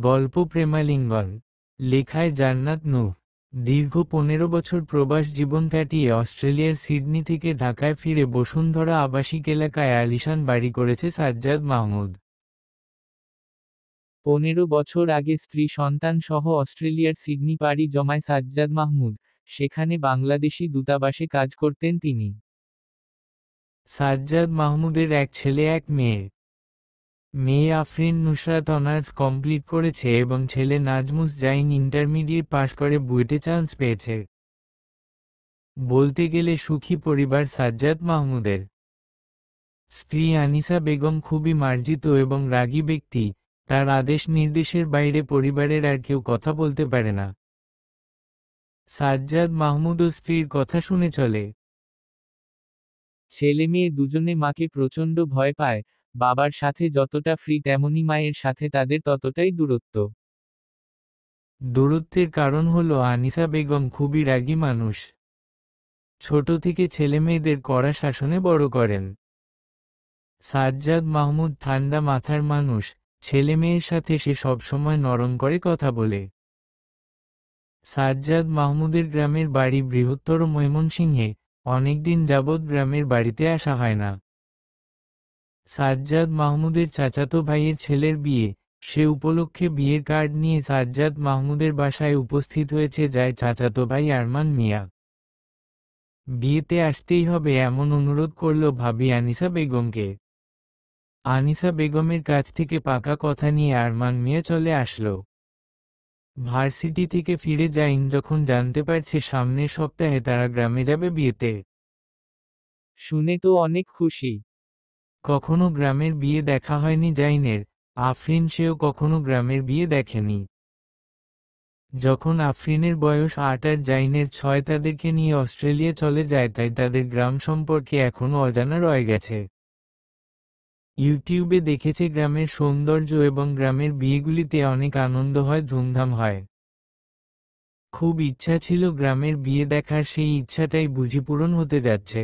গল্প প্রেমালিঙ্গন। লেখায় জান্নাত নূর। দীর্ঘ 15 বছর প্রবাস জীবন কাটিয়ে অস্ট্রেলিয়ার সিডনি থেকে ঢাকায় ফিরে বসুন্ধরা আবাসিক এলাকায় আলিশান বাড়ি করেছে সাজ্জাদ মাহমুদ। 15 বছর আগে স্ত্রী সন্তান সহ অস্ট্রেলিয়ার সিডনি পাড়ি জমায় সাজ্জাদ মাহমুদ। সেখানে বাংলাদেশি দূতাবাসে কাজ করতেন তিনি। সাজ্জাদ মাহমুদের এক ছেলে এক মেয়ে। মেয়ে আফরিন নুসরাত অনার্স কমপ্লিট করেছে এবং ছেলে নাজমুস জাইন ইন্টারমিডিয়েট পাশ করে বুয়েটে চান্স পেয়েছে। বলতে গেলে সুখী পরিবার সাজ্জাদ মাহমুদের। স্ত্রী আনিসা বেগম খুবই মার্জিত এবং রাগী ব্যক্তি, তার আদেশ নির্দেশের বাইরে পরিবারের আর কেউ কথা বলতে পারে না। সাজ্জাদ মাহমুদ ও স্ত্রীর কথা শুনে চলে। ছেলে মেয়ে দুজনে মাকে প্রচণ্ড ভয় পায়, বাবার সাথে যতটা ফ্রি তেমনি মায়ের সাথে তাদের ততটাই দূরত্ব। দূরত্বের কারণ হলো আনিসা বেগম খুবই রাগী মানুষ। ছোট থেকে ছেলেমেয়েদের কড়া শাসনে বড় করেন। সাজ্জাদ মাহমুদ ঠান্ডা মাথার মানুষ, ছেলেমেয়ের সাথে সে সবসময় নরম করে কথা বলে। সাজ্জাদ মাহমুদের গ্রামের বাড়ি বৃহত্তর ময়মনসিংহে, অনেকদিন যাবৎ গ্রামের বাড়িতে আসা হয় না। সাজ্জাদ মাহমুদের চাচাতো ভাইয়ের ছেলের বিয়ে, সে উপলক্ষে বিয়ের কার্ড নিয়ে সাজ্জাদ মাহমুদের বাসায় উপস্থিত হয়েছে যায় চাচাতো ভাই আরমান মিয়া। বিয়েতে আসতেই হবে এমন অনুরোধ করল ভাবি আনিসা বেগমকে। আনিসা বেগমের কাছ থেকে পাকা কথা নিয়ে আরমান মিয়া চলে আসলো। ভার্সিটি থেকে ফিরে যাইন যখন জানতে পারছে সামনের সপ্তাহে তারা গ্রামে যাবে বিয়েতে। শুনে তো অনেক খুশি। কখনো গ্রামের বিয়ে দেখা হয়নি জাইনের, আফরিন সেও কখনো গ্রামের বিয়ে দেখেনি। যখন আফরিনের বয়স 8 আর জাইনের 6 তাদেরকে নিয়ে অস্ট্রেলিয়া চলে যায়, তাই তাদের গ্রাম সম্পর্কে এখনও অজানা রয়ে গেছে। ইউটিউবে দেখেছে গ্রামের সৌন্দর্য এবং গ্রামের বিয়েগুলিতে অনেক আনন্দ হয়, ধুমধাম হয়। খুব ইচ্ছা ছিল গ্রামের বিয়ে দেখার, সেই ইচ্ছাটাই বুঝি পূরণ হতে যাচ্ছে।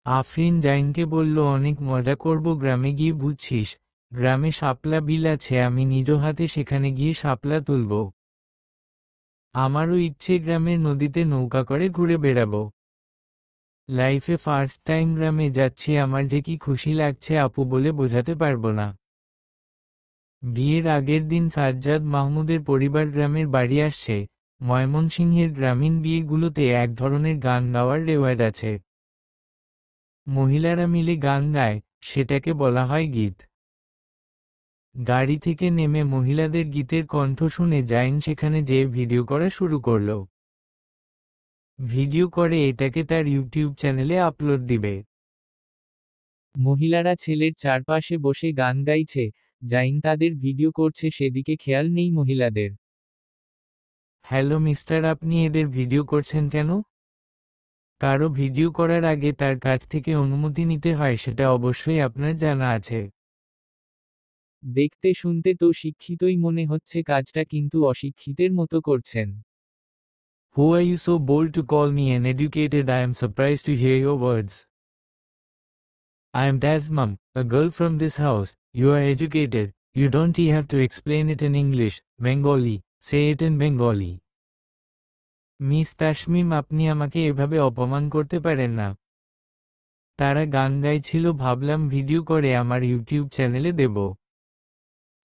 আফরিন জাইনকে বলল অনেক মজা করব গ্রামে গিয়ে, বুঝছিস গ্রামে শাপলা বিল আছে, আমি নিজ হাতে সেখানে গিয়ে শাপলা তুলব। আমারও ইচ্ছে গ্রামের নদীতে নৌকা করে ঘুরে বেড়াবো। লাইফে ফার্স্ট টাইম গ্রামে যাচ্ছি, আমার যে কি খুশি লাগছে আপু বলে বোঝাতে পারবো না। বিয়ের আগের দিন সাজ্জাদ মাহমুদের পরিবার গ্রামের বাড়ি আসছে। ময়মনসিংহের গ্রামীণ বিয়েগুলোতে এক ধরনের গান গাওয়ার রেওয়াজ আছে। মহিলারা মিলে গান গায়, সেটাকে বলা হয় গীত। গাড়ি থেকে নেমে মহিলাদের গীতের কণ্ঠ শুনে জাইন সেখানে যেয়ে ভিডিও করা শুরু করল। ভিডিও করে এটাকে তার ইউটিউব চ্যানেলে আপলোড দিবে। মহিলারা ছেলের চারপাশে বসে গান গাইছে, জাইন তাদের ভিডিও করছে, সেদিকে খেয়াল নেই মহিলাদের। হ্যালো মিস্টার, আপনি এদের ভিডিও করছেন কেন? কারো ভিডিও করার আগে তার কাছ থেকে অনুমতি নিতে হয়, সেটা অবশ্যই আপনার জানা আছে। দেখতে শুনতে তো শিক্ষিতই মনে হচ্ছে, কাজটা কিন্তু অশিক্ষিতের মতো করছেন। Who are you so bold to call me uneducated? I am surprised to hear your words. I am Tasmam, a girl from this house. You are educated. You don't have to explain it in English, Bengali. Say it in Bengali. Miss Tasmim, আপনি আমাকে এভাবে অপমান করতে পারেন না। তারা গান গাইছিল, ভাবলাম ভিডিও করে আমার ইউটিউব চ্যানেলে দেব।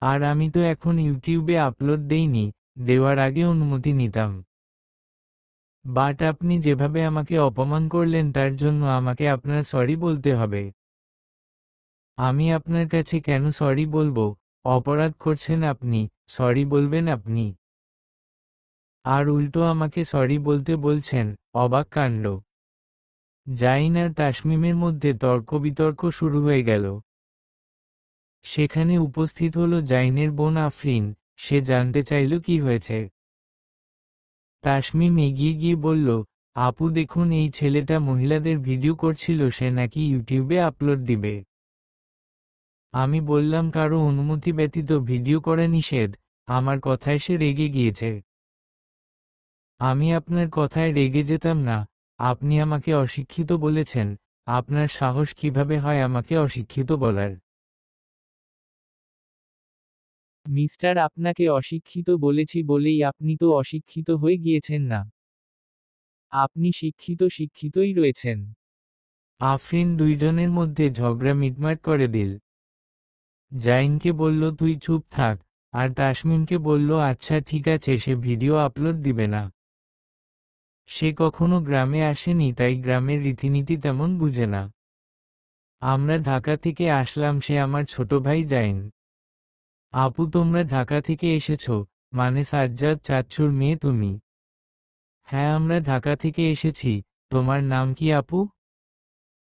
আর আমি তো এখন ইউটিউবে আপলোড দেইনি, দেওয়ার আগে অনুমতি নিতাম। বাট আপনি যেভাবে আমাকে অপমান করলেন তার জন্য আমাকে আপনার সরি বলতে হবে। আমি আপনার কাছে কেন সরি বলবো? অপরাধ করছেন আপনি, সরি বলবেন আপনি। আর উল্টো আমাকে সরি বলতে বলছেন, অবাক কাণ্ড। জাইন আর তাসমিমের মধ্যে তর্ক বিতর্ক শুরু হয়ে গেল। সেখানে উপস্থিত হলো জাইনের বোন আফরিন, সে জানতে চাইল কি হয়েছে। তাসমিম এগিয়ে গিয়ে বলল, আপু দেখুন এই ছেলেটা মহিলাদের ভিডিও করছিল, সে নাকি ইউটিউবে আপলোড দিবে। আমি বললাম কারো অনুমতি ব্যতীত ভিডিও করা নিষেধ। আমার কথায় সে রেগে গিয়েছে। আমি আপনার কথায় রেগে যেতাম না। আপনি আমাকে অশিক্ষিত বলেছেন, আপনার সাহস কিভাবে হয় আমাকে অশিক্ষিত বলার? মিস্টার, আপনাকে অশিক্ষিত বলেছি বলেই আপনি তো অশিক্ষিত হয়ে গিয়েছেন না। আপনি শিক্ষিতই রয়েছেন। আফরিন দুইজনের মধ্যে ঝগড়া মিটমাট করে দিল। জাইনকে বলল তুই চুপ থাক, আর তাসমিমকে বলল আচ্ছা ঠিক আছে, সে ভিডিও আপলোড দিবে না। সে কখনো গ্রামে আসেনি, তাই গ্রামের রীতিনীতি তেমন বুঝে না। আমরা ঢাকা থেকে আসলাম, সে আমার ছোট ভাই জাইন। আপু, তোমরা ঢাকা থেকে এসেছো, মানে সাজ্জাদ চাচ্চুর মেয়ে তুমি? হ্যাঁ, আমরা ঢাকা থেকে এসেছি। তোমার নাম কি আপু?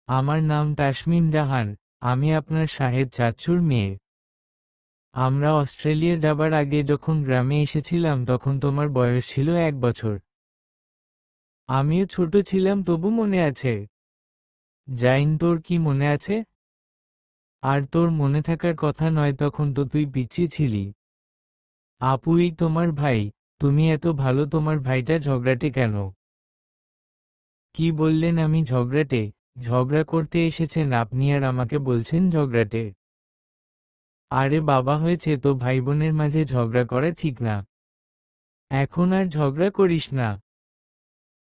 আমার নাম তাসমিম জাহান, আমি আপনার শাহেদ চাচ্চুর মেয়ে। আমরা অস্ট্রেলিয়া যাবার আগে যখন গ্রামে এসেছিলাম তখন তোমার বয়স ছিল 1 বছর। আমিও ছোট ছিলাম, তবু মনে আছে। জাইন, তোর কি মনে আছে? আর তোর মনে থাকার কথা নয়, তখন তো তুই পিচ্চি ছিলি। আপু, এই তোমার ভাই। তুমি এত ভালো, তোমার ভাইটা ঝগড়াটে কেন? কি বললেন আমি ঝগড়াটে? ঝগড়া করতে এসেছেন আপনি আর আমাকে বলছেন ঝগড়াটে? আরে বাবা, হয়েছে তো, ভাই বোনের মাঝে ঝগড়া করা ঠিক না। এখন আর ঝগড়া করিস না।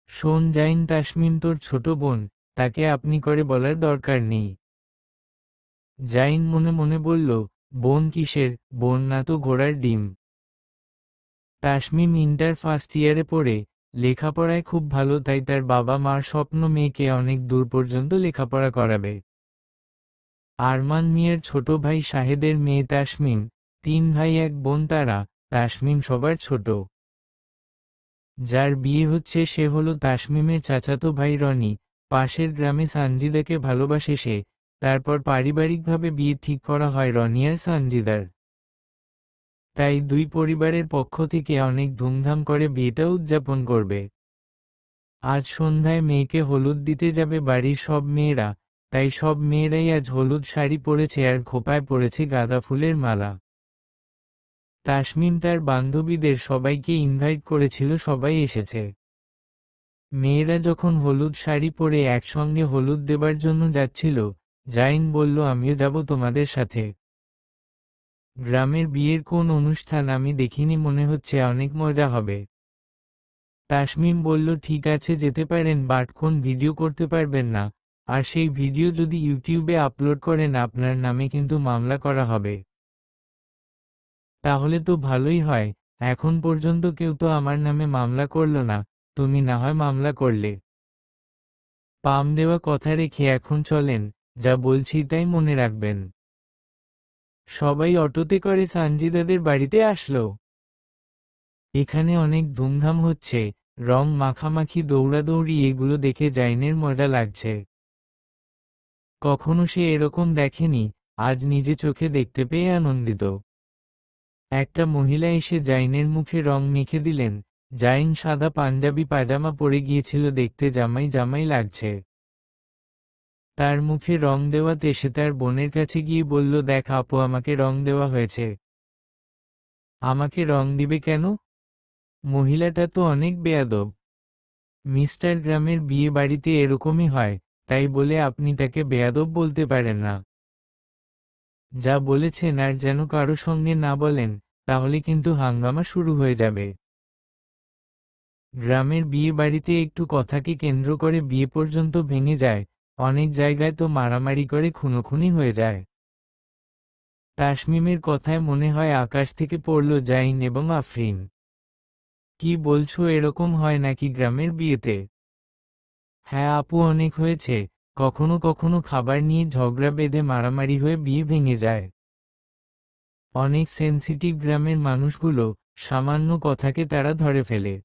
শোন জাইন, তাসমিম তোর ছোট বোন, তাকে আপনি করে বলার দরকার নেই। জাইন মনে মনে বলল, বোন কিসের, বোন না তো ঘোড়ার ডিম। তাসমিম ইন্টার ফার্স্ট ইয়ারে পড়ে, লেখাপড়ায় খুব ভালো, তাই তার বাবা মার স্বপ্ন মেয়েকে অনেক দূর পর্যন্ত লেখাপড়া করাবে। আরমান মিয়ার ছোট ভাই শাহেদের মেয়ে তাসমিম, 3 ভাই 1 বোন তারা। তাসমিম সবার ছোট। যার বিয়ে হচ্ছে সে হলো তাসমিমের চাচাতো ভাই রনি। পাশের গ্রামে সানজিদাকে ভালোবাসে সে। তারপর পারিবারিকভাবে বিয়ে ঠিক করা হয় রনি আর সানজিদার। তাই দুই পরিবারের পক্ষ থেকে অনেক ধুমধাম করে বিয়েটা উদযাপন করবে। আজ সন্ধ্যায় মেয়েকে হলুদ দিতে যাবে বাড়ির সব মেয়েরা, তাই সব মেয়েরাই আজ হলুদ শাড়ি পরেছে আর খোঁপায় পরেছে গাঁদা ফুলের মালা। তাসমিম তার বান্ধবীদের সবাইকে ইনভাইট করেছিল, সবাই এসেছে। মেয়েরা যখন হলুদ শাড়ি পরে একসঙ্গে হলুদ দেবার জন্য যাচ্ছিল, জাইন বলল আমিও যাব তোমাদের সাথে। গ্রামের বিয়ের কোন অনুষ্ঠান আমি দেখিনি, মনে হচ্ছে অনেক মজা হবে। তাসমিম বলল ঠিক আছে যেতে পারেন, বাট কোন ভিডিও করতে পারবেন না, আর সেই ভিডিও যদি ইউটিউবে আপলোড করেন আপনার নামে কিন্তু মামলা করা হবে। তাহলে তো ভালোই হয়, এখন পর্যন্ত কেউ তো আমার নামে মামলা করলো না, তুমি না হয় মামলা করলে। পাম দেওয়া কথা রেখে এখন চলেন, যা বলছি তাই মনে রাখবেন। সবাই অটোতে করে সানজিদাদের বাড়িতে আসলো। এখানে অনেক ধুমধাম হচ্ছে, রং মাখামাখি দৌড়াদৌড়ি, এগুলো দেখে জাইনের মজা লাগছে। কখনো সে এরকম দেখেনি, আজ নিজে চোখে দেখতে পেয়ে আনন্দিত। একটা মহিলা এসে জাইনের মুখে রং মেখে দিলেন। জাইন সাদা পাঞ্জাবি পাজামা পরে গিয়েছিল, দেখতে জামাই জামাই লাগছে। তার মুখে রং দেওয়াতে সে তার বোনের কাছে গিয়ে বলল, দেখ আপু, আমাকে রং দেওয়া হয়েছে। আমাকে রং দিবে কেন? মহিলাটা তো অনেক বেয়াদব। মিস্টার, গ্রামের বিয়ে বাড়িতে এরকমই হয়, তাই বলে আপনি তাকে বেয়াদব বলতে পারেন না। যা বলেছেন আর যেন কারো সঙ্গে না বলেন, তাহলে কিন্তু হাঙ্গামা শুরু হয়ে যাবে। গ্রামের বিয়ে বাড়িতে একটু কথাকে কেন্দ্র করে বিয়ে পর্যন্ত ভেঙে যায়, অনেক জায়গায় তো মারামারি করে খুনোখুনি হয়ে যায়। তাসমিমের কথায় মনে হয় আকাশ থেকে পড়ল জাইন এবং আফরিন। কি বলছো, এরকম হয় নাকি গ্রামের বিয়েতে? হ্যাঁ আপু, অনেক হয়েছে। কখনো কখনো খাবার নিয়ে ঝগড়া বেঁধে মারামারি হয়ে বিয়ে ভেঙে যায়। অনেক সেনসিটিভ গ্রামের মানুষগুলো, সামান্য কথাকে তারা ধরে ফেলে।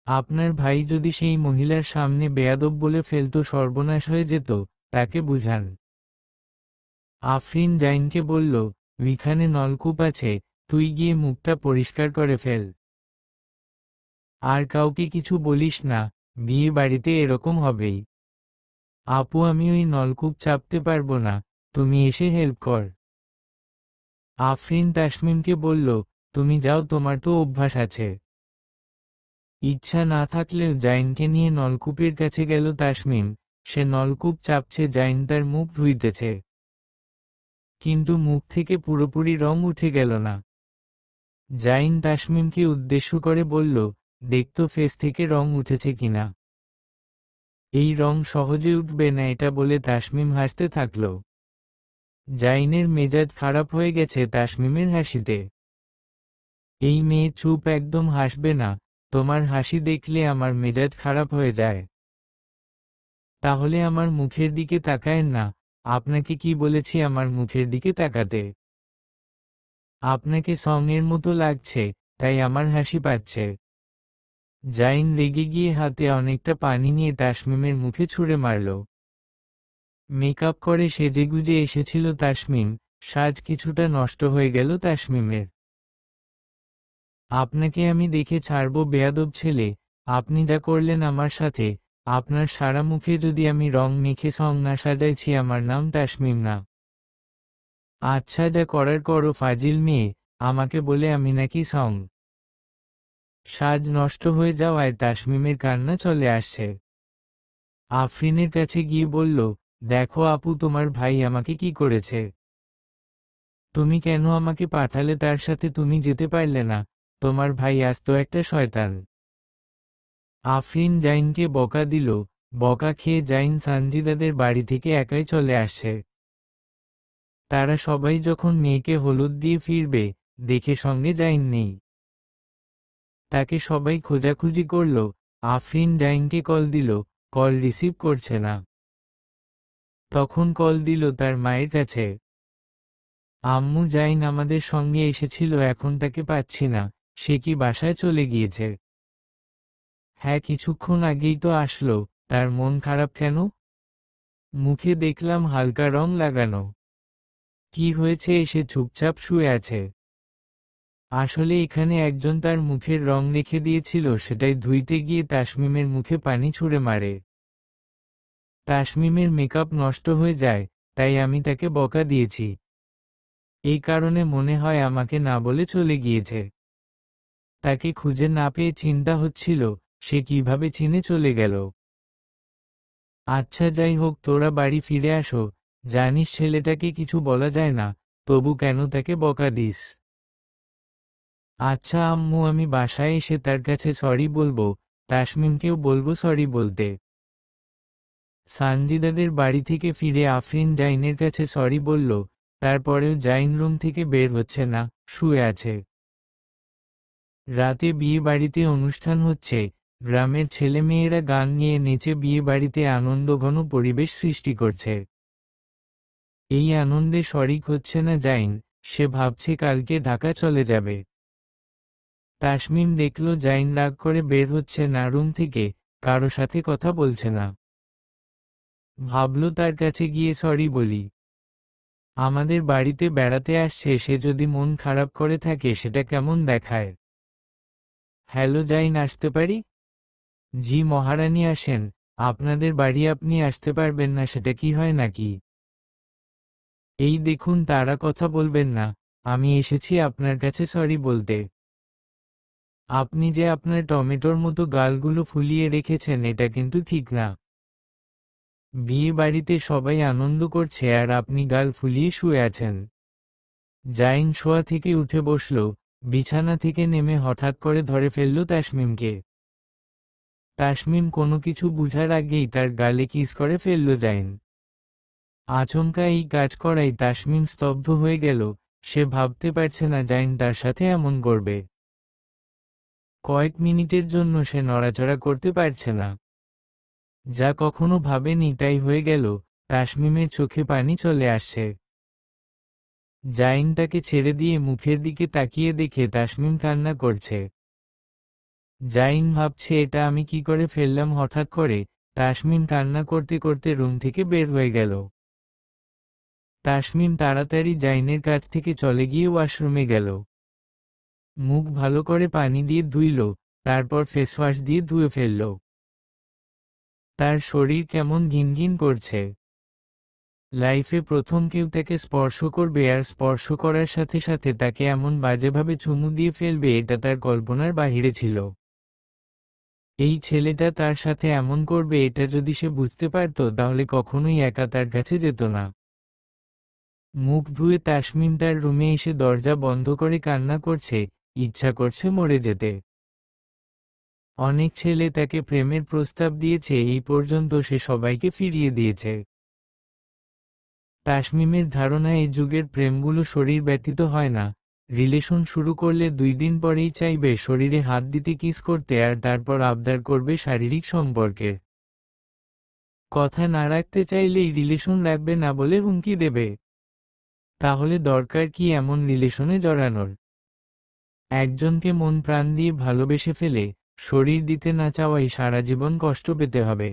আপনার ভাই যদি সেই মহিলার সামনে বেয়াদব বলে ফেলতো, সর্বনাশ হয়ে যেত, তাকে বুঝান। আফরিন জাইনকে বলল, ওইখানে নলকূপ আছে, তুই গিয়ে মুখটা পরিষ্কার করে ফেল। আর কাউকে কিছু বলিস না, বিয়ে বাড়িতে এরকম হবেই। আপু, আমি ওই নলকূপ চাপতে পারবো না, তুমি এসে হেল্প কর। আফরিন তাসমিমকে বলল, তুমি যাও, তোমার তো অভ্যাস আছে। ইচ্ছা না থাকলেও জাইনকে নিয়ে নলকূপের কাছে গেল তাসমিম। সে নলকূপ চাপছে, জাইন তার মুখ ধুইতেছে। কিন্তু মুখ থেকে পুরোপুরি রং উঠে গেল না। জাইন তাসমিমকে উদ্দেশ্য করে বলল, দেখতো ফেস থেকে রং উঠেছে কিনা। এই রং সহজে উঠবে না, এটা বলে তাসমিম হাসতে থাকল। জাইনের মেজাজ খারাপ হয়ে গেছে তাসমিমের হাসিতে। এই মেয়ে চুপ, একদম হাসবে না, তোমার হাসি দেখলে আমার মেজাজ খারাপ হয়ে যায়। তাহলে আমার মুখের দিকে তাকায়েন না, আপনাকে কি বলেছি আমার মুখের দিকে তাকাতে? আপনাকে সঙের মতো লাগছে, তাই আমার হাসি পাচ্ছে। জাইন রেগে গিয়ে হাতে অনেকটা পানি নিয়ে তাসমিমের মুখে ছুঁড়ে মারল। মেকআপ করে সেজেগুজে এসেছিল তাসমিম, সাজ কিছুটা নষ্ট হয়ে গেল তাসমিমের। আপনাকে আমি দেখে ছাড়ব বেয়াদব ছেলে, আপনি যা করলেন আমার সাথে, আপনার সারা মুখে যদি আমি রং মেখে সং না সাজাইছি আমার নাম তাসমিম না। আচ্ছা যা করার করো ফাজিল মেয়ে, আমাকে বলে আমি নাকি সং। সাজ নষ্ট হয়ে যাওয়ায় তাসমিমের কান্না চলে আসছে। আফরিনের কাছে গিয়ে বলল, দেখো আপু, তোমার ভাই আমাকে কি করেছে। তুমি কেন আমাকে পাঠালে তার সাথে, তুমি যেতে পারলে না, তোমার ভাই আস্ত একটা শয়তান। আফরিন জাইনকে বকা দিল। বকা খেয়ে জাইন সানজিদাদের বাড়ি থেকে একাই চলে আসছে। তারা সবাই যখন মেয়েকে হলুদ দিয়ে ফিরবে, দেখে সঙ্গে জাইন নেই। তাকে সবাই খোঁজাখুঁজি করল। আফরিন জাইনকে কল দিল, কল রিসিভ করছে না। তখন কল দিল তার মায়ের কাছে। আম্মু, জাইন আমাদের সঙ্গে এসেছিল, এখন তাকে পাচ্ছি না, সে কি বাসায় চলে গিয়েছে? হ্যাঁ, কিছুক্ষণ আগেই তো আসলো, তার মন খারাপ কেন? মুখে দেখলাম হালকা রং লাগানো। কি হয়েছে, এসে চুপচাপ শুয়ে আছে? আসলে এখানে একজন তার মুখের রং রেখে দিয়েছিল, সেটাই ধুইতে গিয়ে তাসমিমের মুখে পানি ছুঁড়ে মারে। তাসমিমের মেকআপ নষ্ট হয়ে যায়, তাই আমি তাকে বকা দিয়েছি। এই কারণে মনে হয় আমাকে না বলে চলে গিয়েছে। তাকে খুঁজে না পেয়ে চিন্তা হচ্ছিল, সে কিভাবে চিনে চলে গেল। আচ্ছা যাই হোক, তোরা বাড়ি ফিরে আসো। জানিস ছেলেটাকে কিছু বলা যায় না, তবু কেন তাকে বকা দিস? আচ্ছা আম্মু, আমি বাসায় এসে তার কাছে সরি বলবো, তাসমিমকেও বলবো সরি বলতে। সানজিদাদের বাড়ি থেকে ফিরে আফরিন জাইনের কাছে সরি বলল, তারপরেও জাইন রুম থেকে বের হচ্ছে না, শুয়ে আছে। রাতে বিয়ে বাড়িতে অনুষ্ঠান হচ্ছে, গ্রামের ছেলেমেয়েরা গান নিয়ে নেচে বিয়ে বাড়িতে আনন্দঘন পরিবেশ সৃষ্টি করছে। এই আনন্দে শরিক হচ্ছে না জাইন, সে ভাবছে কালকে ঢাকা চলে যাবে। তাসমিম দেখল জাইন রাগ করে বের হচ্ছে না রুম থেকে, কারো সাথে কথা বলছে না। ভাবল তার কাছে গিয়ে সরি বলি। আমাদের বাড়িতে বেড়াতে আসছে, সে যদি মন খারাপ করে থাকে সেটা কেমন দেখায়। হ্যালো জাইন, আসতে পারি? জি মহারানী আসেন। আপনাদের বাড়ি আপনি আসতে পারবেন না সেটা কি হয় নাকি? এই দেখুন, তারা কথা বলবেন না, আমি এসেছি আপনার কাছে সরি বলতে। আপনি যে আপনার টমেটোর মতো গালগুলো ফুলিয়ে রেখেছেন, এটা কিন্তু ঠিক না। বিয়ে বাড়িতে সবাই আনন্দ করছে আর আপনি গাল ফুলিয়ে শুয়ে আছেন। জাইন শোয়া থেকে উঠে বসল, বিছানা থেকে নেমে হঠাৎ করে ধরে ফেলল তাসমিমকে। তাসমিম কোনো কিছু বুঝার আগেই তার গালে কিস করে ফেলল জাইন। আচমকা এই কাজ করাই তাসমিম স্তব্ধ হয়ে গেল, সে ভাবতে পারছে না জাইন তার সাথে এমন করবে। কয়েক মিনিটের জন্য সে নড়াচড়া করতে পারছে না। যা কখনো ভাবেনি তাই হয়ে গেল, তাসমিমের চোখে পানি চলে আসছে। জাইন তাকে ছেড়ে দিয়ে মুখের দিকে তাকিয়ে দেখে তাসমিম কান্না করছে। জাইন ভাবছে এটা আমি কি করে ফেললাম হঠাৎ করে। তাসমিম কান্না করতে করতে রুম থেকে বের হয়ে গেল। তাসমিম তাড়াতাড়ি জাইনের কাছ থেকে চলে গিয়ে ওয়াশরুমে গেল। মুখ ভালো করে পানি দিয়ে ধুইল, তারপর ফেসওয়াশ দিয়ে ধুয়ে ফেলল। তার শরীর কেমন ঘিনঘিন করছে। লাইফে প্রথম কেউ তাকে স্পর্শ করবে আর স্পর্শ করার সাথে সাথে তাকে এমন বাজেভাবে চুমু দিয়ে ফেলবে, এটা তার কল্পনার বাহিরে ছিল। এই ছেলেটা তার সাথে এমন করবে এটা যদি সে বুঝতে পারত তাহলে কখনোই একা তার কাছে যেত না। মুখ ধুয়ে তাসমিম তার রুমে এসে দরজা বন্ধ করে কান্না করছে, ইচ্ছা করছে মরে যেতে। অনেক ছেলে তাকে প্রেমের প্রস্তাব দিয়েছে, এই পর্যন্ত সে সবাইকে ফিরিয়ে দিয়েছে। তাসমিমের ধারণা এই যুগের প্রেমগুলো শরীর ব্যতীত হয় না। রিলেশন শুরু করলে 2 দিন পরেই চাইবে শরীরে হাত দিতে, কিস করতে, আর তারপর আবদার করবে শারীরিক সম্পর্কে। কথা না রাখতে চাইলেই রিলেশন রাখবে না বলে হুমকি দেবে। তাহলে দরকার কি এমন রিলেশনে জড়ানোর? একজনকে মন প্রাণ দিয়ে ভালোবেসে ফেলে শরীর দিতে না চাওয়াই সারা জীবন কষ্ট পেতে হবে।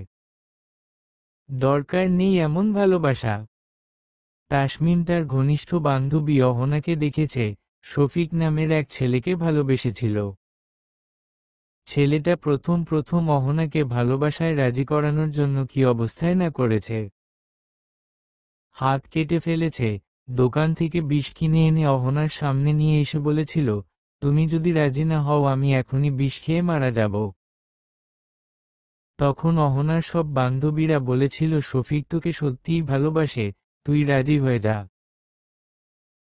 দরকার নেই এমন ভালোবাসা। তাসমিম তার ঘনিষ্ঠ বান্ধবী অহনাকে দেখেছে শফিক নামের এক ছেলেকে ভালোবেসেছিল। ছেলেটা প্রথম প্রথম অহনাকে ভালোবাসায় রাজি করানোর জন্য কি অবস্থায় না করেছে। হাত কেটে ফেলেছে, দোকান থেকে বিষ কিনে এনে অহনার সামনে নিয়ে এসে বলেছিল, তুমি যদি রাজি না হও আমি এখনই বিষ খেয়ে মারা যাব। তখন অহনার সব বান্ধবীরা বলেছিল শফিক তোকে সত্যিই ভালোবাসে, তুই রাজি হয়ে যা।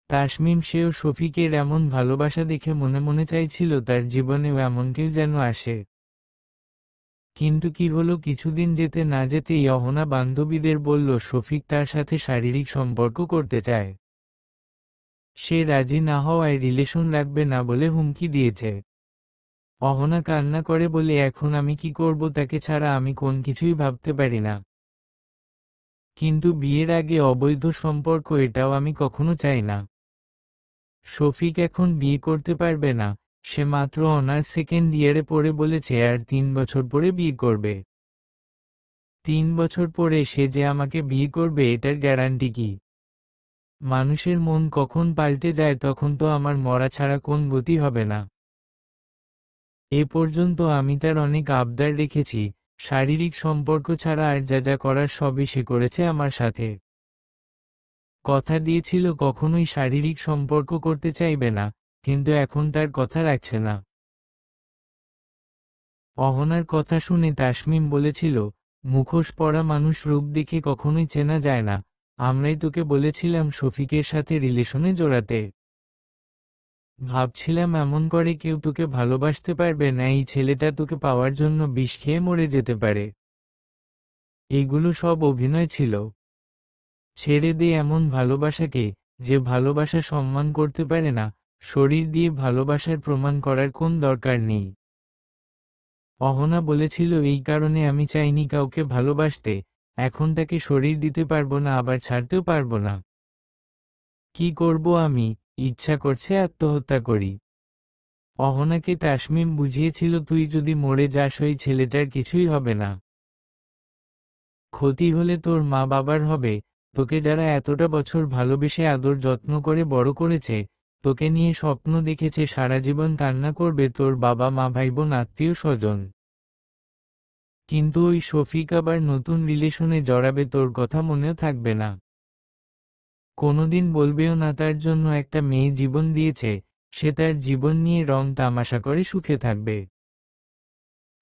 তাসমিম সেও শফিকের এমন ভালোবাসা দেখে মনে মনে চাইছিল তার জীবনেও এমন কেউ যেন আসে। কিন্তু কি হলো, কিছুদিন যেতে না যেতেই অহনা বান্ধবীদের বলল শফিক তার সাথে শারীরিক সম্পর্ক করতে চায়। সে রাজি না হওয়ায় রিলেশন রাখবে না বলে হুমকি দিয়েছে। অহনা কান্না করে বলে এখন আমি কি করব, তাকে ছাড়া আমি কোন কিছুই ভাবতে পারি না। কিন্তু বিয়ের আগে অবৈধ সম্পর্ক, এটাও আমি কখনো চাই না। শফিক এখন বিয়ে করতে পারবে না, সে মাত্র অনার্স সেকেন্ড ইয়ারে পড়ে, বলেছে আর 3 বছর পরে বিয়ে করবে। 3 বছর পরে সে যে আমাকে বিয়ে করবে এটার গ্যারান্টি কি? মানুষের মন কখন পাল্টে যায় তখন তো আমার মরা ছাড়া কোন গতি হবে না। এ পর্যন্ত আমি তার অনেক আবদার রেখেছি, শারীরিক সম্পর্ক ছাড়া আর যা যা করার সবই সে করেছে আমার সাথে। কথা দিয়েছিল কখনোই শারীরিক সম্পর্ক করতে চাইবে না, কিন্তু এখন তার কথা রাখছে না। অহনার কথা শুনে তাসমিম বলেছিল, মুখোশ পরা মানুষ রূপ দেখে কখনোই চেনা যায় না, আমরাই তোকে বলেছিলাম শফিকের সাথে রিলেশনে জড়াতে। ভাবছিলাম এমন করে কেউ তোকে ভালোবাসতে পারবে না, এই ছেলেটা তোকে পাওয়ার জন্য বিষ খেয়ে মরে যেতে পারে। এগুলো সব অভিনয় ছিল। ছেড়ে দে এমন ভালোবাসাকে, যে ভালোবাসা সম্মান করতে পারে না। শরীর দিয়ে ভালোবাসার প্রমাণ করার কোন দরকার নেই। অহনা বলেছিল এই কারণে আমি চাইনি কাউকে ভালোবাসতে, এখন তাকে শরীর দিতে পারবো না, আবার ছাড়তেও পারবো না। কি করব আমি, ইচ্ছা করছে আত্মহত্যা করি। অহনাকে তাসমিম বুঝিয়েছিল তুই যদি মরে যাস ওই ছেলেটার কিছুই হবে না। ক্ষতি হলে তোর মা বাবার হবে, তোকে যারা এতটা বছর ভালোবেসে আদর যত্ন করে বড় করেছে, তোকে নিয়ে স্বপ্ন দেখেছে, সারা জীবন কান্না করবে তোর বাবা মা ভাই বোন আত্মীয় স্বজন। কিন্তু ওই শফিক আবার নতুন রিলেশনে জড়াবে, তোর কথা মনেও থাকবে না। কোনোদিন বলবেও না তার জন্য একটা মেয়ে জীবন দিয়েছে, সে তার জীবন নিয়ে রং তামাশা করে সুখে থাকবে।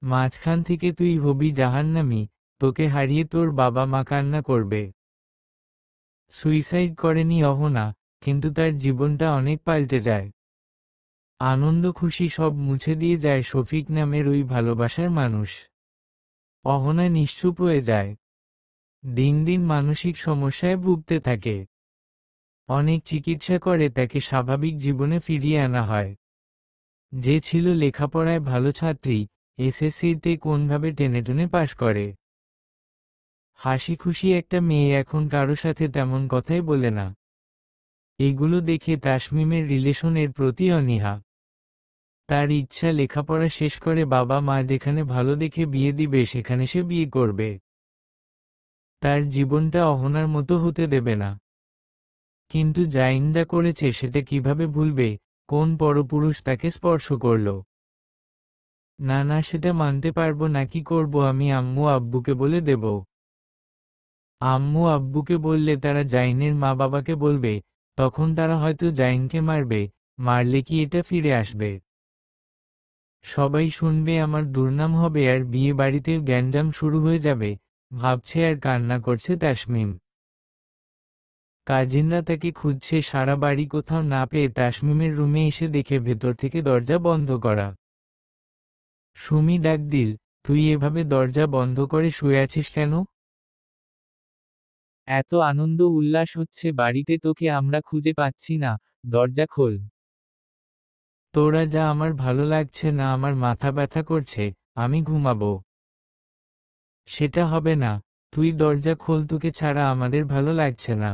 মাঝখান থেকে তুই হবি জাহান্নামী, তোকে হারিয়ে তোর বাবা মা কান্না করবে। সুইসাইড করেনি অহনা, কিন্তু তার জীবনটা অনেক পাল্টে যায়। আনন্দ খুশি সব মুছে দিয়ে যায় শফিক নামের ওই ভালোবাসার মানুষ। অহনা নিশ্চুপ হয়ে যায়। দিন দিন মানসিক সমস্যায় ভুগতে থাকে। অনেক চিকিৎসা করে তাকে স্বাভাবিক জীবনে ফিরিয়ে আনা হয়। যে ছিল লেখাপড়ায় ভালো ছাত্রী, এসএসসিতে কোনভাবে টেনে টুনে পাশ করে। হাসি খুশি একটা মেয়ে এখন কারো সাথে তেমন কথাই বলে না। এগুলো দেখে তাসমিমের রিলেশনের প্রতি অনীহা। তার ইচ্ছা লেখাপড়া শেষ করে বাবা মা যেখানে ভালো দেখে বিয়ে দিবে সেখানে সে বিয়ে করবে। তার জীবনটা অহনার মতো হতে দেবে না। কিন্তু জাইন যা করেছে সেটা কিভাবে ভুলবে, কোন পরপুরুষ তাকে স্পর্শ করল? না না, সেটা মানতে পারবো না, কি করব আমি, আম্মু আব্বুকে বলে দেব। আম্মু আব্বুকে বললে তারা জাইনের মা বাবাকে বলবে, তখন তারা হয়তো জাইনকে মারবে, মারলে কি এটা ফিরে আসবে? সবাই শুনবে, আমার দুর্নাম হবে, আর বিয়ে বাড়িতে গ্যাঞ্জাম শুরু হয়ে যাবে, ভাবছে আর কান্না করছে তাসমিম। কাজিনরা তাকে খুঁজছে সারা বাড়ি, কোথাও না পেয়ে তাসমিমের রুমে এসে দেখে ভেতর থেকে দরজা বন্ধ করা। সুমি ডাক দিল, তুই এভাবে দরজা বন্ধ করে শুয়ে আছিস কেন? এত আনন্দ উল্লাস হচ্ছে বাড়িতে, তোকে আমরা খুঁজে পাচ্ছি না, দরজা খোল। তোরা যা, আমার ভালো লাগছে না, আমার মাথা ব্যথা করছে, আমি ঘুমাবো। সেটা হবে না, তুই দরজা খোল, তোকে ছাড়া আমাদের ভালো লাগছে না।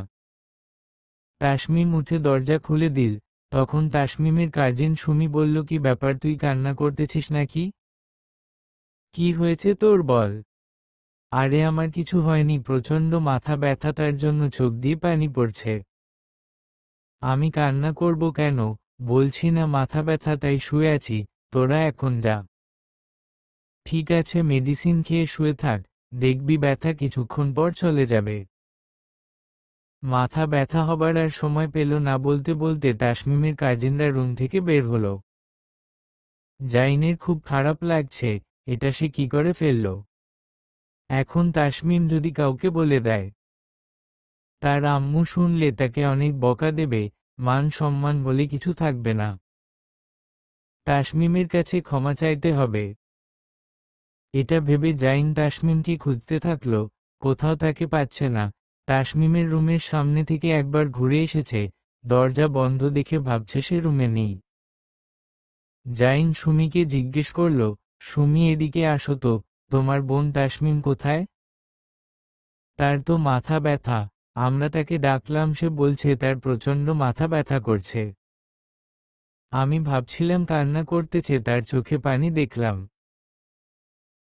তাসমিম উঠে দরজা খুলে দিল। তখন তাসমিমের কাজিন সুমি বলল, কি ব্যাপার, তুই কান্না করতেছিস নাকি? কি হয়েছে তোর, বল। আরে আমার কিছু হয়নি, প্রচণ্ড মাথা ব্যথা, তার জন্য চোখ দিয়ে পানি পড়ছে। আমি কান্না করব কেন, বলছি না মাথা ব্যথা তাই শুয়ে আছি, তোরা এখন যা। ঠিক আছে, মেডিসিন খেয়ে শুয়ে থাক, দেখবি ব্যথা কিছুক্ষণ পর চলে যাবে। মাথা ব্যথা হবার আর সময় পেল না, বলতে বলতে তাসমিমের কাজিনরা রুম থেকে বের হলো। জাইনের খুব খারাপ লাগছে, এটা সে কি করে ফেলল। এখন তাসমিম যদি কাউকে বলে দেয়, তার আম্মু শুনলে তাকে অনেক বকা দেবে, মান সম্মান বলে কিছু থাকবে না। তাসমিমের কাছে ক্ষমা চাইতে হবে। এটা ভেবে জাইন তাসমিমকে খুঁজতে থাকলো, কোথাও তাকে পাচ্ছে না। তাসমিমের রুমের সামনে থেকে একবার ঘুরে এসেছে, দরজা বন্ধ দেখে ভাবছে সে রুমে নেই। জাইন সুমিকে জিজ্ঞেস করল, সুমি এদিকে আসো তো, তোমার বোন তাসমিম কোথায়? তার তো মাথা ব্যথা, আমরা তাকে ডাকলাম, সে বলছে তার প্রচণ্ড মাথা ব্যথা করছে। আমি ভাবছিলাম কান্না করতেছে, তার চোখে পানি দেখলাম।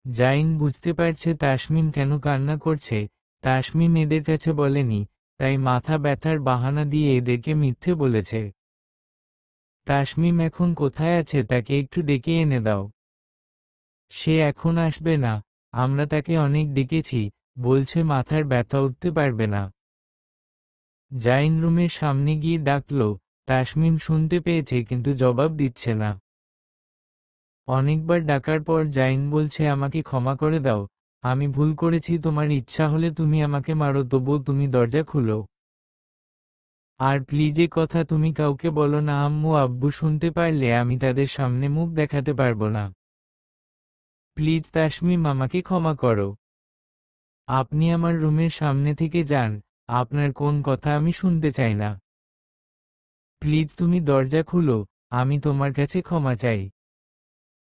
জাইন বুঝতে পারছে তাসমিম কেন কান্না করছে। তাসমিম এদের কাছে বলেনি, তাই মাথা ব্যথার বাহানা দিয়ে এদেরকে মিথ্যে বলেছে। তাসমিম এখন কোথায় আছে, তাকে একটু ডেকে এনে দাও। সে এখন আসবে না, আমরা তাকে অনেক ডেকেছি, বলছে মাথার ব্যথা, উঠতে পারবে না। জাইন রুমের সামনে গিয়ে ডাকল, তাসমিম শুনতে পেয়েছে কিন্তু জবাব দিচ্ছে না। অনেকবার ডাকার পর জাইন বলছে, আমাকে ক্ষমা করে দাও, আমি ভুল করেছি, তোমার ইচ্ছা হলে তুমি আমাকে মারো, তবুও তুমি দরজা খুলো। আর প্লিজ এ কথা তুমি কাউকে বলো না, আম্মু আব্বু শুনতে পারলে আমি তাদের সামনে মুখ দেখাতে পারবো না। প্লিজ তাসমিম, আমাকে ক্ষমা করো। আপনি আমার রুমের সামনে থেকে যান, আপনার কোন কথা আমি শুনতে চাই না। প্লিজ তুমি দরজা খুলো, আমি তোমার কাছে ক্ষমা চাই।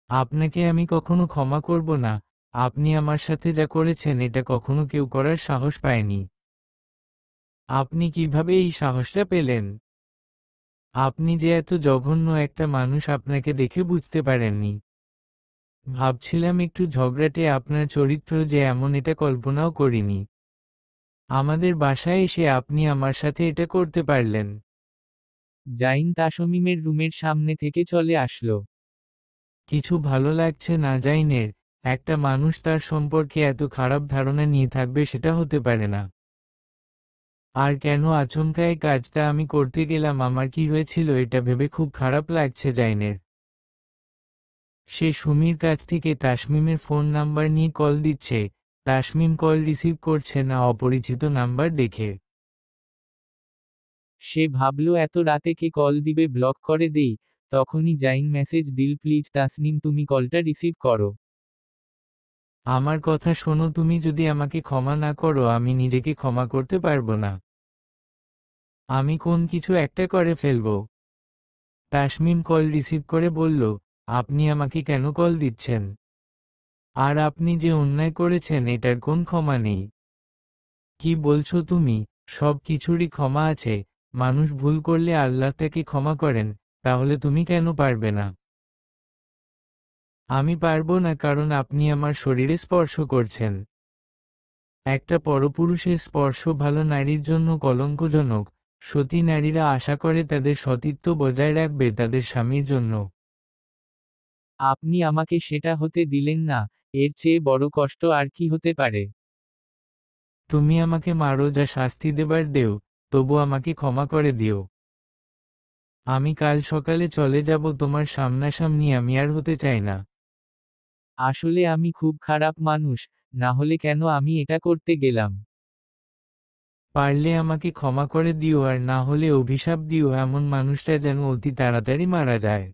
আপনাকে আমি কখনো ক্ষমা করব না, আপনি আমার সাথে যা করেছেন এটা কখনো কেউ করার সাহস পায়নি। আপনি কিভাবে এই সাহসটা পেলেন? আপনি যে এত জঘন্য একটা মানুষ, আপনাকে দেখে বুঝতে পারেননি। ভাবছিলাম একটু ঝগড়াটে, আপনার চরিত্র যে এমন এটা কল্পনাও করিনি। আমাদের বাসায় এসে আপনি আমার সাথে এটা করতে পারলেন। জাইন তাসমিমের রুমের সামনে থেকে চলে আসলো। কিছু ভালো লাগছে না জাইনের, একটা মানুষ তার সম্পর্কে এত খারাপ ধারণা নিয়ে থাকবে, সেটা হতে পারে না। আর কেন আচমকা এই কাজটা আমি করতে গেলাম, আমার কি হয়েছিল এটা ভেবে খুব খারাপ লাগছে জাইনের। সে সুমির কাছ থেকে তাসমিমের ফোন নাম্বার নিয়ে কল দিচ্ছে, তাসমিম কল রিসিভ করছে না অপরিচিত নাম্বার দেখে। সে ভাবল এত রাতে কে কল দিবে, ব্লক করে দেই। তখনই জাইন মেসেজ দিল, প্লিজ তাসনিম তুমি কলটা রিসিভ করো। আমার কথা শোনো, তুমি যদি আমাকে ক্ষমা না করো আমি নিজেকে ক্ষমা করতে পারবো না। আমি কোন কিছু একটা করে ফেলবো। তাসমিম কল রিসিভ করে বলল, আপনি আমাকে কেন কল দিচ্ছেন? আর আপনি যে অন্যায় করেছেন এটার কোন ক্ষমা নেই। কি বলছো তুমি? সব কিছুরই ক্ষমা আছে, মানুষ ভুল করলে আল্লাহ তাকে ক্ষমা করেন, তাহলে তুমি কেন পারবে না? আমি পারবো না কারণ আপনি আমার শরীরে স্পর্শ করছেন। একটা পরপুরুষের স্পর্শ ভালো নারীর জন্য কলঙ্কজনক। সতী নারীরা আশা করে তাদের সতীত্ব বজায় রাখবে তাদের স্বামীর জন্য। আপনি আমাকে সেটা হতে দিলেন না, এর চেয়ে বড় কষ্ট আর কি হতে পারে? তুমি আমাকে মারো, যা শাস্তি দেবার দেও, তবু আমাকে ক্ষমা করে দিও। আমি কাল সকালে চলে যাব তোমার সামনাসামনি, আমি আর হতে চাই না। আসলে আমি খুব খারাপ মানুষ, না হলে কেন আমি এটা করতে গেলাম? পারলে আমাকে ক্ষমা করে দিও, আর না হলে অভিশাপ দিও এমন মানুষটা যেন অতি তাড়াতাড়ি মারা যায়।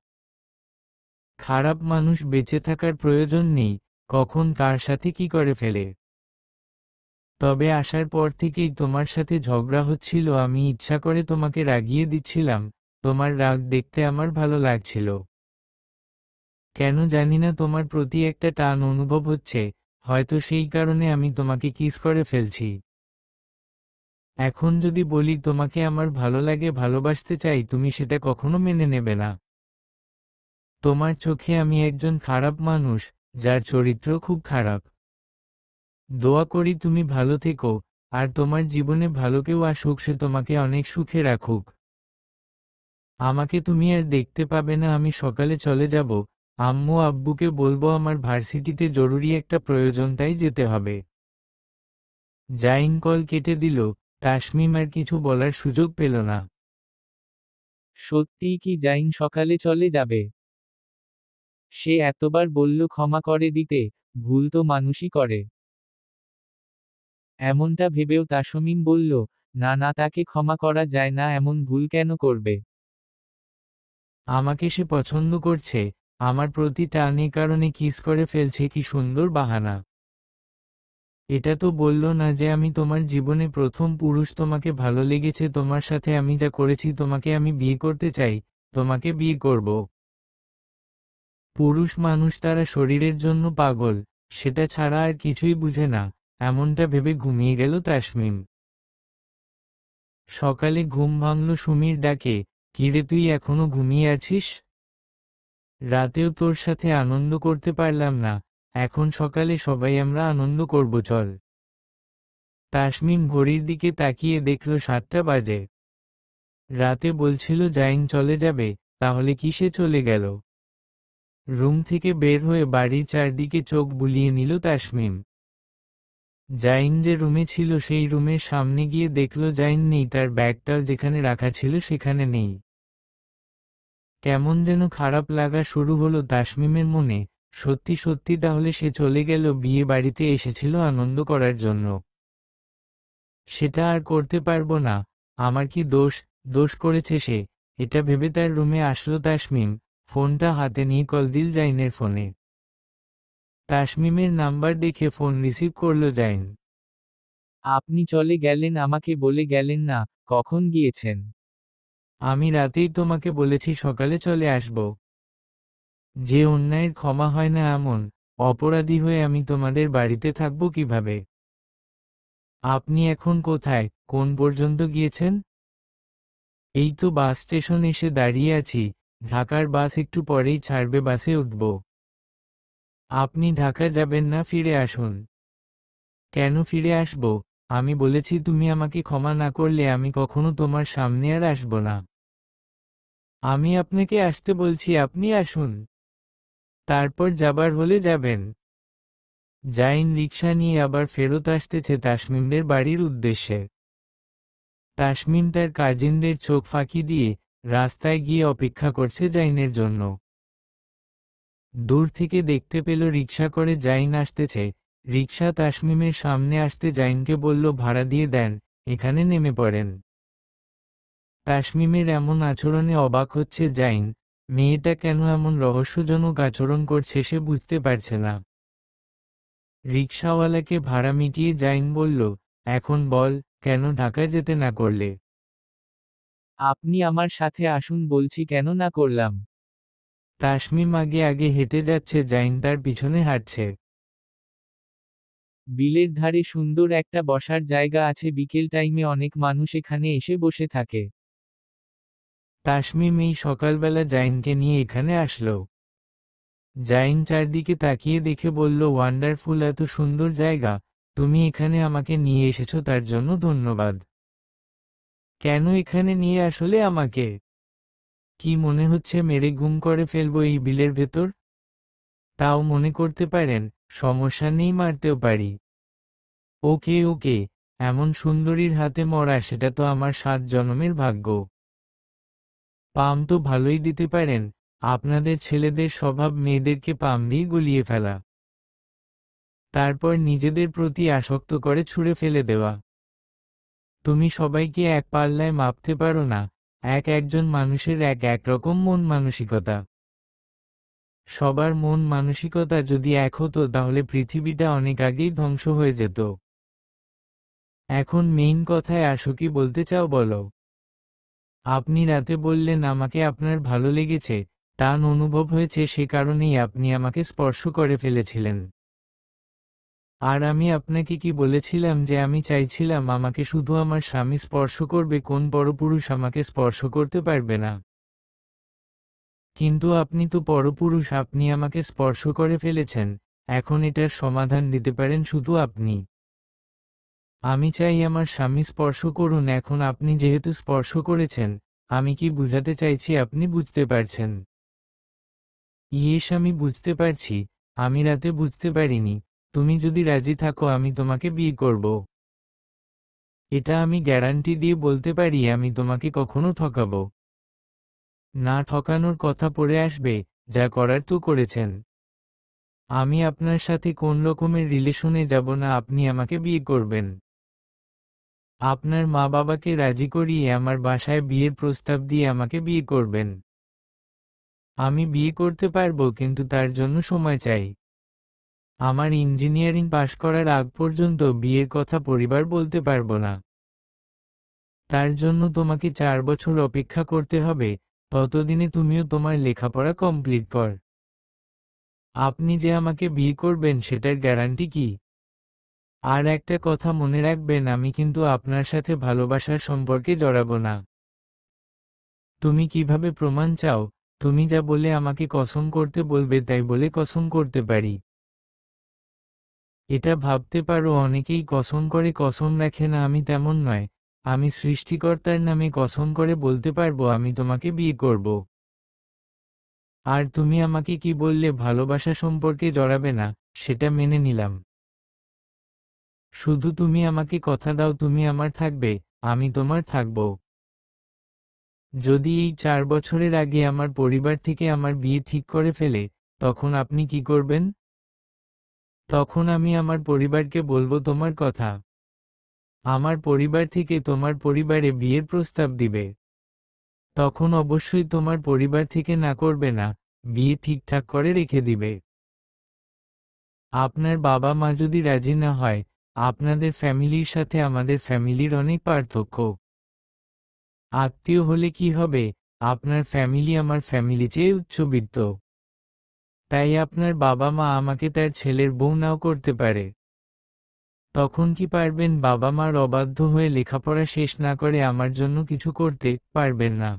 খারাপ মানুষ বেঁচে থাকার প্রয়োজন নেই, কখন কার সাথে কি করে ফেলে। তবে আসার পর থেকেই তোমার সাথে ঝগড়া হচ্ছিল, আমি ইচ্ছা করে তোমাকে রাগিয়ে দিচ্ছিলাম, তোমার রাগ দেখতে আমার ভালো লাগছিল। কেন জানি না তোমার প্রতি একটা টান অনুভব হচ্ছে, হয়তো সেই কারণে আমি তোমাকে কিস করে ফেলছি। এখন যদি বলি তোমাকে আমার ভালো লাগে, ভালোবাসতে চাই, তুমি সেটা কখনো মেনে নেবে না। তোমার চোখে আমি একজন খারাপ মানুষ, যার চরিত্র খুব খারাপ। দোয়া করি তুমি ভালো থেকো, আর তোমার জীবনে ভালো কেউ আসুক, সে তোমাকে অনেক সুখে রাখুক। আমাকে তুমি আর দেখতে পাবে না, আমি সকালে চলে যাব, আম্মু আব্বুকে বলবো আমার ভার্সিটিতে জরুরি একটা প্রয়োজন, তাই যেতে হবে। জাইন কল কেটে দিল, তাসমিম আর কিছু বলার সুযোগ পেল না। সত্যিই কি জাইন সকালে চলে যাবে? সে এতবার বলল ক্ষমা করে দিতে, ভুল তো মানুষই করে। এমনটা ভেবেও তাসমিম বলল, না না, তাকে ক্ষমা করা যায় না, এমন ভুল কেন করবে? আমাকে সে পছন্দ করছে, আমার প্রতি টান এই কারণে কিস করে ফেলছে, কি সুন্দর বাহানা। এটা তো বলল না যে আমি তোমার জীবনে প্রথম পুরুষ, তোমাকে ভালো লেগেছে, তোমার সাথে আমি যা করেছি, তোমাকে আমি বিয়ে করতে চাই, তোমাকে বিয়ে করব। পুরুষ মানুষ তারা শরীরের জন্য পাগল, সেটা ছাড়া আর কিছুই বুঝে না, এমনটা ভেবে ঘুমিয়ে গেল তাসমিম। সকালে ঘুম ভাঙল সুমির ডাকে, কিরে তুই এখনো ঘুমিয়ে আছিস? রাতেও তোর সাথে আনন্দ করতে পারলাম না, এখন সকালে সবাই আমরা আনন্দ করব, চল। তাসমিম ঘড়ির দিকে তাকিয়ে দেখল 7টা বাজে। রাতে বলছিল জাইন চলে যাবে, তাহলে কি সে চলে গেল? রুম থেকে বের হয়ে বাড়ির চারদিকে চোখ বুলিয়ে নিল তাসমিম। জাইন যে রুমে ছিল সেই রুমের সামনে গিয়ে দেখল জাইন নেই, তার ব্যাগটা যেখানে রাখা ছিল সেখানে নেই। কেমন যেন খারাপ লাগা শুরু হলো তাসমিমের মনে, সত্যি সত্যি তাহলে সে চলে গেল, বিয়ে বাড়িতে এসেছিল আনন্দ করার জন্য। সেটা আর করতে পারবো না, আমার কি দোষ, দোষ করেছে সে, এটা ভেবে তার রুমে আসলো তাসমিম, ফোনটা হাতে নিয়ে কল দিল জাইনের ফোনে। তাসমিমের নাম্বার দেখে ফোন রিসিভ করলো জাইন। আপনি চলে গেলেন, আমাকে বলে গেলেন না, কখন গিয়েছেন? আমি রাতেই তোমাকে বলেছি সকালে চলে আসব। যে অন্যায়ের ক্ষমা হয় না এমন অপরাধী হয়ে আমি তোমাদের বাড়িতে থাকবো কিভাবে? আপনি এখন কোথায়, কোন পর্যন্ত গিয়েছেন? এই তো বাস স্টেশন এসে দাঁড়িয়ে আছি, ঢাকার বাস একটু পরেই ছাড়বে, বাসে উঠব। আপনি ঢাকা যাবেন না, ফিরে আসুন। কেন ফিরে আসব? আমি বলেছি তুমি আমাকে ক্ষমা না করলে আমি কখনো তোমার সামনে আর আসব না। আমি আপনাকে আসতে বলছি, আপনি আসুন, তারপর যাবার হলে যাবেন। জাইন রিকশা নিয়ে আবার ফেরত আসতেছে তাসমিমদের বাড়ির উদ্দেশ্যে। তাসমিম তার কাজিনদের চোখ ফাঁকি দিয়ে রাস্তায় গিয়ে অপেক্ষা করছে জাইনের জন্য। দূর থেকে দেখতে পেল রিকশা করে জাইন আসতেছে, রিকশা তাসমিমের সামনে আসতে জাইনকে বলল ভাড়া দিয়ে দেন, এখানে নেমে পড়েন। তাসমিমের এমন আচরণে অবাক হচ্ছে জাইন, মেয়েটা কেন এমন রহস্যজনক আচরণ করছে সে বুঝতে পারছে না। রিকশাওয়ালাকে ভাড়া মিটিয়ে জাইন বলল, এখন বল, কেন ঢাকা যেতে না করলে? আপনি আমার সাথে আসুন বলছি, কেন না করলাম? তাসমিম আগে আগে হেঁটে যাচ্ছে, জাইন তার পিছনে হাঁটছে। বিলের ধারে সুন্দর একটা বসার জায়গা আছে, বিকেল টাইমে অনেক মানুষ এখানে এসে বসে থাকে। তাসমিম এই সকালবেলা জাইনকে নিয়ে এখানে আসলো। জাইন চারদিকে তাকিয়ে দেখে বলল, ওয়ান্ডারফুল, এত সুন্দর জায়গা, তুমি এখানে আমাকে নিয়ে এসেছো তার জন্য ধন্যবাদ। কেন এখানে নিয়ে আসলে আমাকে? কি মনে হচ্ছে মেরে গুম করে ফেলবো এই বিলের ভেতর? তাও মনে করতে পারেন, সমস্যা নেই, মারতেও পারি। ওকে ওকে, এমন সুন্দরীর হাতে মরা সেটা তো আমার 7 জন্মের ভাগ্য। পাম তো ভালোই দিতে পারেন, আপনাদের ছেলেদের স্বভাব মেয়েদেরকে পাম দিয়ে গলিয়ে ফেলা, তারপর নিজেদের প্রতি আসক্ত করে ছুঁড়ে ফেলে দেওয়া। তুমি সবাইকে এক পাল্লায় মাপতে পারো না, একজন মানুষের এক রকম মন মানসিকতা। সবার মন মানসিকতা যদি এক হতো তাহলে পৃথিবীটা অনেক আগেই ধ্বংস হয়ে যেত। এখন মেইন কথায় আসো, কি বলতে চাও বলো। আপনি রাতে বললেন আমাকে আপনার ভালো লেগেছে, টান অনুভব হয়েছে, সে কারণেই আপনি আমাকে স্পর্শ করে ফেলেছিলেন। আর আমি আপনাকে কি বলেছিলাম যে আমি চাইছিলাম আমাকে শুধু আমার স্বামী স্পর্শ করবে, কোন পরপুরুষ আমাকে স্পর্শ করতে পারবে না। কিন্তু আপনি তো পরপুরুষ, আপনি আমাকে স্পর্শ করে ফেলেছেন, এখন এটার সমাধান দিতে পারেন শুধু আপনি। আমি চাই আমার স্বামী স্পর্শ করুন, এখন আপনি যেহেতু স্পর্শ করেছেন, আমি কি বুঝাতে চাইছি আপনি বুঝতে পারছেন? ইয়েস, আমি বুঝতে পারছি, আমি রাতে বুঝতে পারিনি। তুমি যদি রাজি থাকো আমি তোমাকে বিয়ে করব। এটা আমি গ্যারান্টি দিয়ে বলতে পারি, আমি তোমাকে কখনো ঠকাবো না। ঠকানোর কথা পড়ে আসবে, যা করার তো করেছেন। আমি আপনার সাথে কোন রকমের রিলেশনে যাব না, আপনি আমাকে বিয়ে করবেন। আপনার মা বাবাকে রাজি করিয়ে আমার বাসায় বিয়ের প্রস্তাব দিয়ে আমাকে বিয়ে করবেন। আমি বিয়ে করতে পারবো, কিন্তু তার জন্য সময় চাই। আমার ইঞ্জিনিয়ারিং পাশ করার আগ পর্যন্ত বিয়ের কথা পরিবার বলতে পারবো না। তার জন্য তোমাকে 4 বছর অপেক্ষা করতে হবে, ততদিনে তুমিও তোমার লেখাপড়া কমপ্লিট কর। আপনি যে আমাকে বিয়ে করবেন সেটার গ্যারান্টি কি? আর একটা কথা মনে রাখবেন, আমি কিন্তু আপনার সাথে ভালোবাসার সম্পর্কে জড়াবো না। তুমি কিভাবে প্রমাণ চাও? তুমি যা বলে আমাকে কসম করতে বলবে তাই বলে কসম করতে পারি। এটা ভাবতে পারো অনেকেই কসম করে কসম রাখে না, আমি তেমন নয়। আমি সৃষ্টিকর্তার নামে কসম করে বলতে পারবো আমি তোমাকে বিয়ে করব। আর তুমি আমাকে কি বললে ভালোবাসা সম্পর্কে জড়াবে না, সেটা মেনে নিলাম। শুধু তুমি আমাকে কথা দাও তুমি আমার থাকবে, আমি তোমার থাকব। যদি এই 4 বছরের আগে আমার পরিবার থেকে আমার বিয়ে ঠিক করে ফেলে, তখন আপনি কি করবেন? তখন আমি আমার পরিবারকে বলবো তোমার কথা। আমার পরিবার থেকে তোমার পরিবারে বিয়ের প্রস্তাব দিবে। তখন অবশ্যই তোমার পরিবার থেকে না করবে না, বিয়ে ঠিকঠাক করে রেখে দিবে। আপনার বাবা মা যদি রাজি না হয়, আপনাদের ফ্যামিলির সাথে আমাদের ফ্যামিলির অনেক পার্থক্য। আত্মীয় হলে কি হবে, আপনার ফ্যামিলি আমার ফ্যামিলি চেয়ে উচ্চবিত্ত। তাই আপনার বাবা মা আমাকে তার ছেলের বউ নাও করতে পারে। তখন কি পারবেন বাবা মার অবাধ্য হয়ে লেখাপড়া শেষ না করে আমার জন্য কিছু করতে? পারবেন না।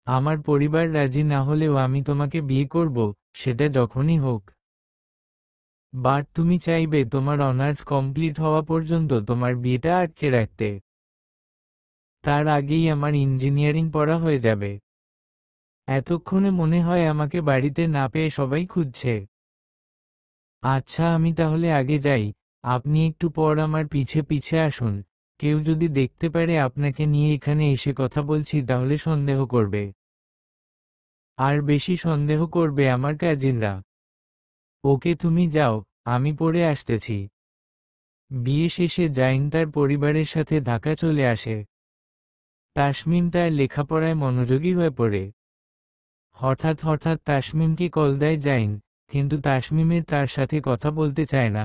আমার পরিবার রাজি না হলেও আমি তোমাকে বিয়ে করব, সেটা যখনই হোক। বাট তুমি চাইবে তোমার অনার্স কমপ্লিট হওয়া পর্যন্ত তোমার বিয়েটা আটকে রাখতে। তার আগেই আমার ইঞ্জিনিয়ারিং পড়া হয়ে যাবে। এতক্ষণে মনে হয় আমাকে বাড়িতে না পেয়ে সবাই খুঁজছে। আচ্ছা আমি তাহলে আগে যাই, আপনি একটু পর আমার পিছে পিছে আসুন। কেউ যদি দেখতে পারে আপনাকে নিয়ে এখানে এসে কথা বলছি তাহলে সন্দেহ করবে। আর বেশি সন্দেহ করবে আমার কাজিনরা। ওকে তুমি যাও, আমি পরে আসতেছি। বিয়ে শেষে জাইন তার পরিবারের সাথে ঢাকা চলে আসে। তাসমিম তার লেখাপড়ায় মনোযোগী হয়ে পড়ে। হঠাৎ হঠাৎ তাসমিমকে কল দেয় জাইন, কিন্তু তাসমিমের তার সাথে কথা বলতে চায় না।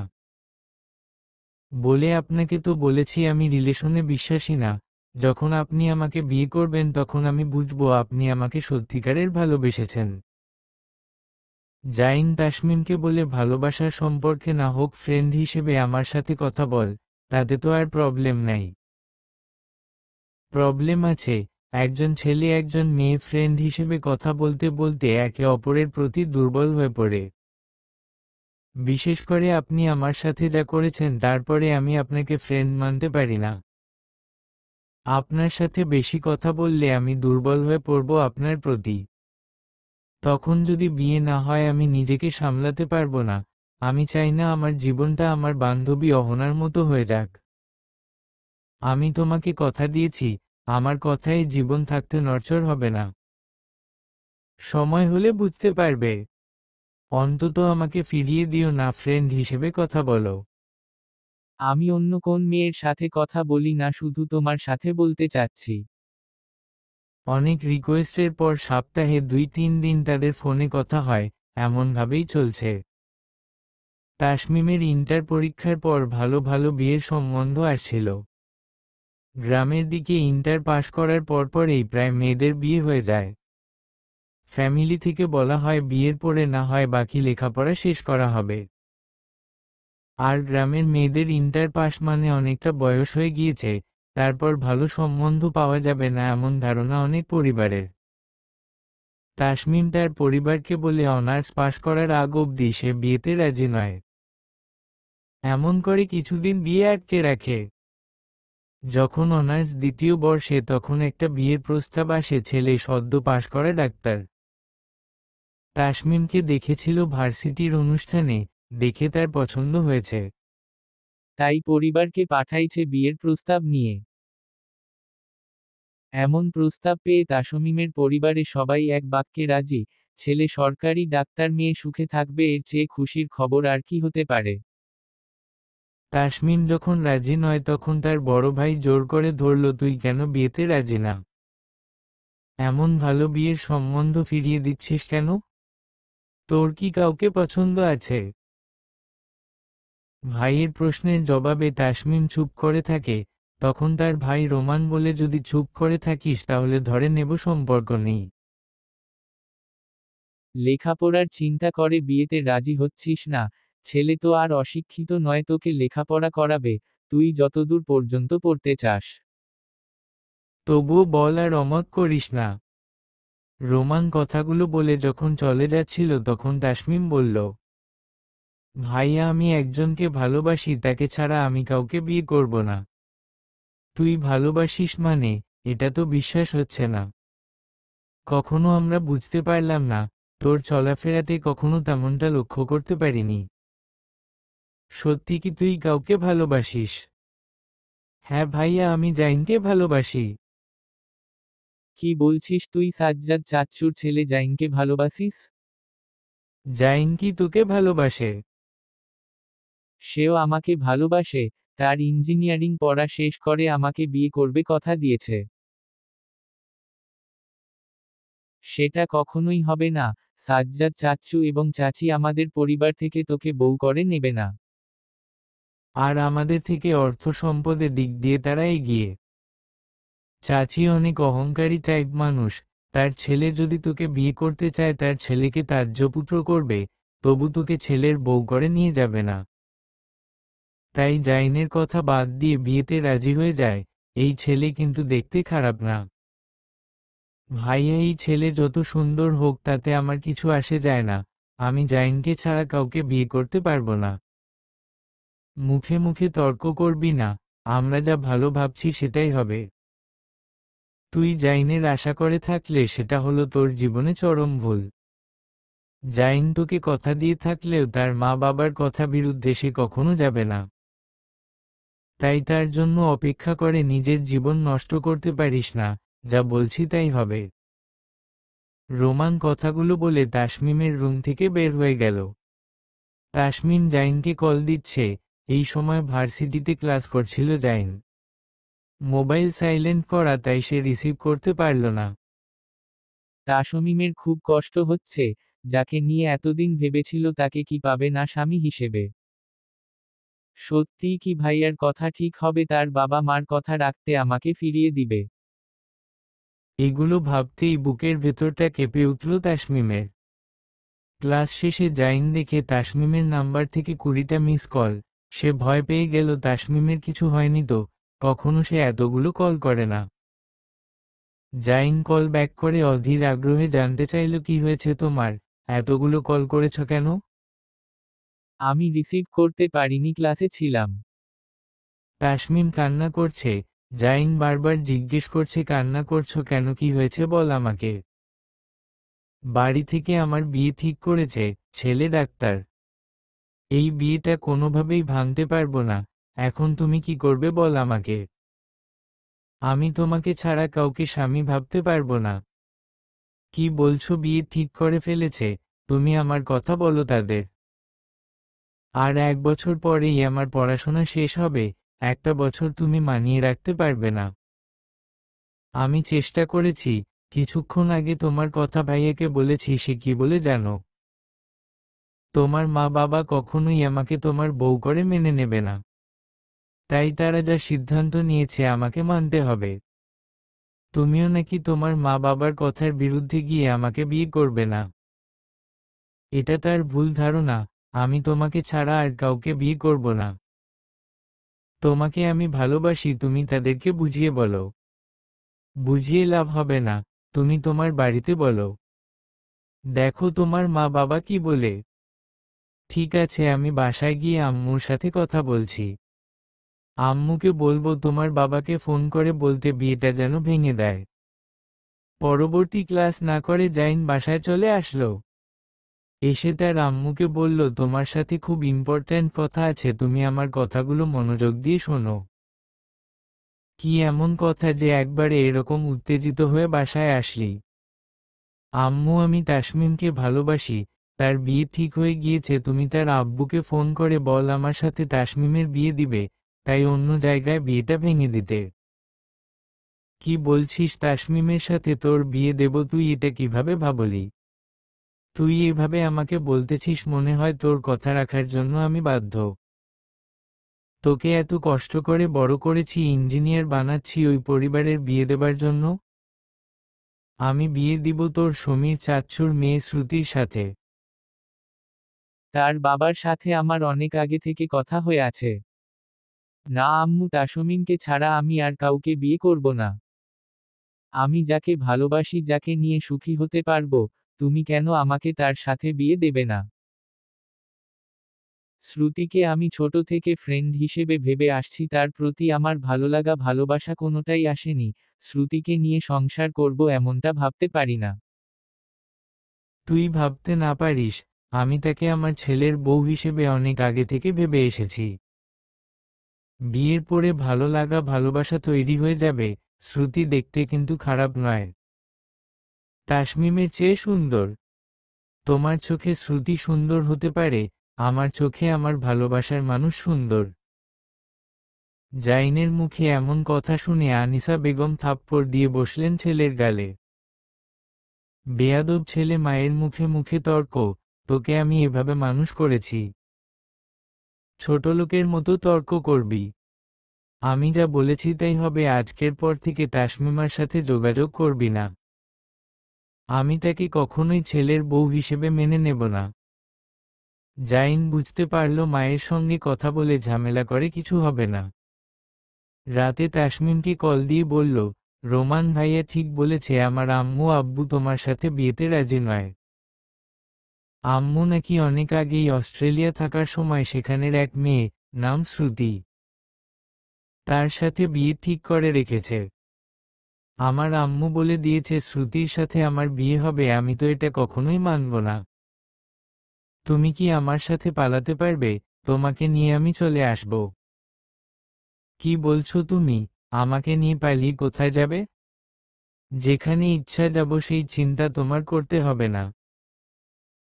বলে আপনাকে তো বলেছি আমি রিলেশনে বিশ্বাসী না। যখন আপনি আমাকে বিয়ে করবেন তখন আমি বুঝবো আপনি আমাকে সত্যিকারের ভালোবেসেছেন। জাইন তাসমিমকে বলে ভালোবাসার সম্পর্কে না হোক ফ্রেন্ড হিসেবে আমার সাথে কথা বল, তাতে তো আর প্রবলেম নাই। প্রবলেম আছে, একজন ছেলে একজন মেয়ে ফ্রেন্ড হিসেবে কথা বলতে বলতে একে অপরের প্রতি দুর্বল হয়ে পড়ে। বিশেষ করে আপনি আমার সাথে যা করেছেন তারপরে আমি আপনাকে ফ্রেন্ড মানতে পারি না। আপনার সাথে বেশি কথা বললে আমি দুর্বল হয়ে পড়ব আপনার প্রতি। তখন যদি বিয়ে না হয় আমি নিজেকে সামলাতে পারবো না। আমি চাই না আমার জীবনটা আমার বান্ধবী অহনার মতো হয়ে যাক। আমি তোমাকে কথা দিয়েছি, আমার কথায় জীবন থাকতে নড়চড় হবে না। সময় হলে বুঝতে পারবে। অন্তত আমাকে ফিরিয়ে দিও না, ফ্রেন্ড হিসেবে কথা বলো। আমি অন্য কোন মেয়ের সাথে কথা বলি না, শুধু তোমার সাথে বলতে চাচ্ছি। অনেক রিকোয়েস্টের পর সপ্তাহে 2-3 দিন তাদের ফোনে কথা হয়, এমনভাবেই চলছে। তাসমিমের ইন্টার পরীক্ষার পর ভালো ভালো বিয়ের সম্বন্ধ আসছিল। গ্রামের দিকে ইন্টার পাশ করার পরপরেই প্রায় মেয়েদের বিয়ে হয়ে যায়। ফ্যামিলি থেকে বলা হয় বিয়ের পরে না হয় বাকি লেখাপড়া শেষ করা হবে। আর গ্রামের মেয়েদের ইন্টার পাস মানে অনেকটা বয়স হয়ে গিয়েছে, তারপর ভালো সম্বন্ধ পাওয়া যাবে না এমন ধারণা অনেক পরিবারের। তাসমিম তার পরিবারকে বলে অনার্স পাশ করার আগ অবধি সে বিয়েতে রাজি নয়। এমন করে কিছুদিন বিয়ে আটকে রাখে। যখন অনার্স দ্বিতীয় বর্ষে তখন একটা বিয়ের প্রস্তাব আসে, ছেলে সদ্য পাশ করা ডাক্তার। তাসমিমকে দেখেছিল ভার্সিটির অনুষ্ঠানে, দেখে তার পছন্দ হয়েছে। তাই পরিবারকে পাঠাইছে বিয়ের প্রস্তাব নিয়ে। এমন প্রস্তাব পেয়ে তাসমিমের পরিবারে সবাই এক বাক্যে রাজি, ছেলে সরকারি ডাক্তার, মেয়ে সুখে থাকবে, এর চেয়ে খুশির খবর আর কি হতে পারে। তাসমিম যখন রাজি নয় তখন তার বড় ভাই জোর করে ধরল, তুই কেন বিয়েতে রাজি না? এমন ভালো বিয়ের সম্বন্ধ ফিরিয়ে দিচ্ছিস কেন? তোর কি কাউকে পছন্দ আছে? ভাইয়ের প্রশ্নের জবাবে তাসমিম চুপ করে থাকে। তখন তার ভাই রোমান বলে, যদি চুপ করে থাকিস তাহলে ধরে নেব সম্পর্ক নেই। লেখাপড়ার চিন্তা করে বিয়েতে রাজি হচ্ছিস না? ছেলে তো আর অশিক্ষিত নয়, তোকে লেখাপড়া করাবে, তুই যতদূর পর্যন্ত পড়তে চাস। তবুও বল, আর অমত করিস না। রোমান কথাগুলো বলে যখন চলে যাচ্ছিল তখন তাসমিম বলল, ভাইয়া আমি একজনকে ভালোবাসি, তাকে ছাড়া আমি কাউকে বিয়ে করব না। তুই ভালোবাসিস মানে? এটা তো বিশ্বাস হচ্ছে না। কখনো আমরা বুঝতে পারলাম না, তোর চলাফেরাতে কখনো তেমনটা লক্ষ্য করতে পারিনি। সত্যি কি তুই কাউকে ভালোবাসিস? হ্যাঁ ভাইয়া, আমি জাইনকে ভালোবাসি। কি বলছিস তুই? সাজ্জাদ চাচ্চুর ছেলে জাইনকে ভালোবাসিস? জাইন কি তোকে ভালোবাসে? সেও আমাকে ভালোবাসে, তার ইঞ্জিনিয়ারিং পড়া শেষ করে আমাকে বিয়ে করবে কথা দিয়েছে। সেটা কখনোই হবে না। সাজ্জাদ চাচ্চু এবং চাচি আমাদের পরিবার থেকে তোকে বউ করে নেবে না। আর আমাদের থেকে অর্থ সম্পদের দিক দিয়ে তারা এগিয়ে। চাচি অনেক অহংকারী টাইপ মানুষ, তার ছেলে যদি তোকে বিয়ে করতে চায় তার ছেলেকে তার্যপুত্র করবে, তবু তোকে ছেলের বউ করে নিয়ে যাবে না। তাই জাইনের কথা বাদ দিয়ে বিয়েতে রাজি হয়ে যায়। এই ছেলে কিন্তু দেখতে খারাপ না। ভাইয়া, এই ছেলে যত সুন্দর হোক তাতে আমার কিছু আসে যায় না, আমি জাইনকে ছাড়া কাউকে বিয়ে করতে পারবো না। মুখে মুখে তর্ক করবি না, আমরা যা ভালো ভাবছি সেটাই হবে। তুই জাইনের আশা করে থাকলে সেটা হলো তোর জীবনে চরম ভুল। জাইন তোকে কথা দিয়ে থাকলেও তার মা বাবার কথা বিরুদ্ধে সে কখনো যাবে না। তাই তার জন্য অপেক্ষা করে নিজের জীবন নষ্ট করতে পারিস না, যা বলছি তাই হবে। রোমান কথাগুলো বলে তাসমিমের রুম থেকে বের হয়ে গেল। তাসমিম জাইনকে কল দিচ্ছে, এই সময় ভার্সিটিতে ক্লাস করছিল জাইন। মোবাইল সাইলেন্ট করা, তাই সে রিসিভ করতে পারল না। তাসমিমের খুব কষ্ট হচ্ছে, যাকে নিয়ে এতদিন ভেবেছিল তাকে কি পাবে না স্বামী হিসেবে। সত্যিই কি ভাইয়ার কথা ঠিক হবে? তার বাবা মার কথা রাখতে আমাকে ফিরিয়ে দিবে? এগুলো ভাবতেই বুকের ভেতরটা কেঁপে উঠল তাসমিমের। ক্লাস শেষে জাইন দেখে তাসমিমের নাম্বার থেকে 20টা মিস কল। সে ভয় পেয়ে গেল, তাসমিমের কিছু হয়নি তো? কখনো সে এতগুলো কল করে না। জাইন কল ব্যাক করে অধীর আগ্রহে জানতে চাইল, কি হয়েছে তোমার, এতগুলো কল করেছ কেন? আমি রিসিভ করতে পারিনি, ক্লাসে ছিলাম। তাসমিম কান্না করছে। জাইন বারবার জিজ্ঞেস করছে, কান্না করছো কেন, কি হয়েছে বল আমাকে। বাড়ি থেকে আমার বিয়ে ঠিক করেছে, ছেলে ডাক্তার। এই বিয়েটা কোনোভাবেই ভাঙতে পারবো না। এখন তুমি কি করবে বল আমাকে। আমি তোমাকে ছাড়া কাউকে স্বামী ভাবতে পারবো না। কি বলছো, বিয়ে ঠিক করে ফেলেছে? তুমি আমার কথা বলো তাদের। আর 1 বছর পরেই আমার পড়াশোনা শেষ হবে, একটা বছর তুমি মানিয়ে রাখতে পারবে না। আমি চেষ্টা করেছি, কিছুক্ষণ আগে তোমার কথা ভাইয়াকে বলেছি, সে কি বলে জানো? তোমার মা বাবা কখনোই আমাকে তোমার বউ করে মেনে নেবে না। তাই তারা যা সিদ্ধান্ত নিয়েছে আমাকে মানতে হবে। তুমিও নাকি তোমার মা বাবার কথার বিরুদ্ধে গিয়ে আমাকে বিয়ে করবে না। এটা তার ভুল ধারণা, আমি তোমাকে ছাড়া আর কাউকে বিয়ে করব না। তোমাকে আমি ভালোবাসি, তুমি তাদেরকে বুঝিয়ে বলো। বুঝিয়ে লাভ হবে না, তুমি তোমার বাড়িতে বলো। দেখো তোমার মা বাবা কি বলে। ঠিক আছে, আমি বাসায় গিয়ে আম্মুর সাথে কথা বলছি। আম্মুকে বলবো তোমার বাবাকে ফোন করে বলতে বিয়েটা যেন ভেঙে দেয়। পরবর্তী ক্লাস না করে জাইন বাসায় চলে আসলো। এসে তার আম্মুকে বলল, তোমার সাথে খুব ইম্পর্ট্যান্ট কথা আছে, তুমি আমার কথাগুলো মনোযোগ দিয়ে শোনো। কি এমন কথা যে একবারে এরকম উত্তেজিত হয়ে বাসায় আসলি? আম্মু, আমি তাসমিমকে ভালোবাসি, তার বিয়ে ঠিক হয়ে গিয়েছে, তুমি তার আব্বুকে ফোন করে বল আমার সাথে তাসমিমের বিয়ে দিবে, তাই অন্য জায়গায় বিয়েটা ভেঙে দিতে। কি বলছিস? তাসমিমের সাথে তোর বিয়ে দেব? তুই এটা কিভাবে ভাবলি? তুই এভাবে আমাকে বলতেছিস মনে হয় তোর কথা রাখার জন্য আমি বাধ্য। তোকে এত কষ্ট করে বড় করেছি, ইঞ্জিনিয়ার বানাচ্ছি ওই পরিবারের বিয়ে দেবার জন্য? আমি বিয়ে দিব তোর সমীর চাচ্চুর মেয়ে শ্রুতির সাথে। তার বাবার সাথে আমার অনেক আগে থেকে কথা হয়ে আছে। না আম্মু, তাসমিমকে ছাড়া আমি আর কাউকে বিয়ে করব না। আমি যাকে ভালোবাসি, যাকে নিয়ে সুখী হতে পারবো, তুমি কেন আমাকে তার সাথে বিয়ে দেবে না? শ্রুতিকে আমি ছোট থেকে ফ্রেন্ড হিসেবে ভেবে আসছি, তার প্রতি আমার ভালোলাগা ভালোবাসা কোনোটাই আসেনি, শ্রুতিকে নিয়ে সংসার করব এমনটা ভাবতে পারি না। তুই ভাবতে না পারিস, আমি তাকে আমার ছেলের বউ হিসেবে অনেক আগে থেকে ভেবে এসেছি। বিয়ের পরে ভালো লাগা ভালোবাসা তৈরি হয়ে যাবে। শ্রুতি দেখতে কিন্তু খারাপ নয়, তাসমিমের চেয়ে সুন্দর। তোমার চোখে শ্রুতি সুন্দর হতে পারে, আমার চোখে আমার ভালোবাসার মানুষ সুন্দর। জাইনের মুখে এমন কথা শুনে আনিসা বেগম থাপ্পড় দিয়ে বসলেন ছেলের গালে। বেয়াদব ছেলে, মায়ের মুখে মুখে তর্ক! তোকে আমি এভাবে মানুষ করেছি, ছোটলোকের মতো তর্ক করবি? আমি যা বলেছি তাই হবে, আজকের পর থেকে তাসমিমার সাথে যোগাযোগ করবি না। আমি তাকে কখনোই ছেলের বউ হিসেবে মেনে নেব না। জাইন বুঝতে পারল মায়ের সঙ্গে কথা বলে ঝামেলা করে কিছু হবে না। রাতে তাসমিমকে কল দিয়ে বলল, রোমান ভাইয়া ঠিক বলেছে, আমার আম্মু আব্বু তোমার সাথে বিয়েতে রাজি নয়। আম্মু নাকি অনেক আগেই অস্ট্রেলিয়া থাকার সময় সেখানের এক মেয়ে, নাম শ্রুতি, তার সাথে বিয়ে ঠিক করে রেখেছে। আমার আম্মু বলে দিয়েছে শ্রুতির সাথে আমার বিয়ে হবে, আমি তো এটা কখনোই মানব না। তুমি কি আমার সাথে পালাতে পারবে? তোমাকে নিয়ে আমি চলে আসব। কি বলছো তুমি? আমাকে নিয়ে পালিয়ে কোথায় যাবে? যেখানে ইচ্ছা যাব, সেই চিন্তা তোমার করতে হবে না।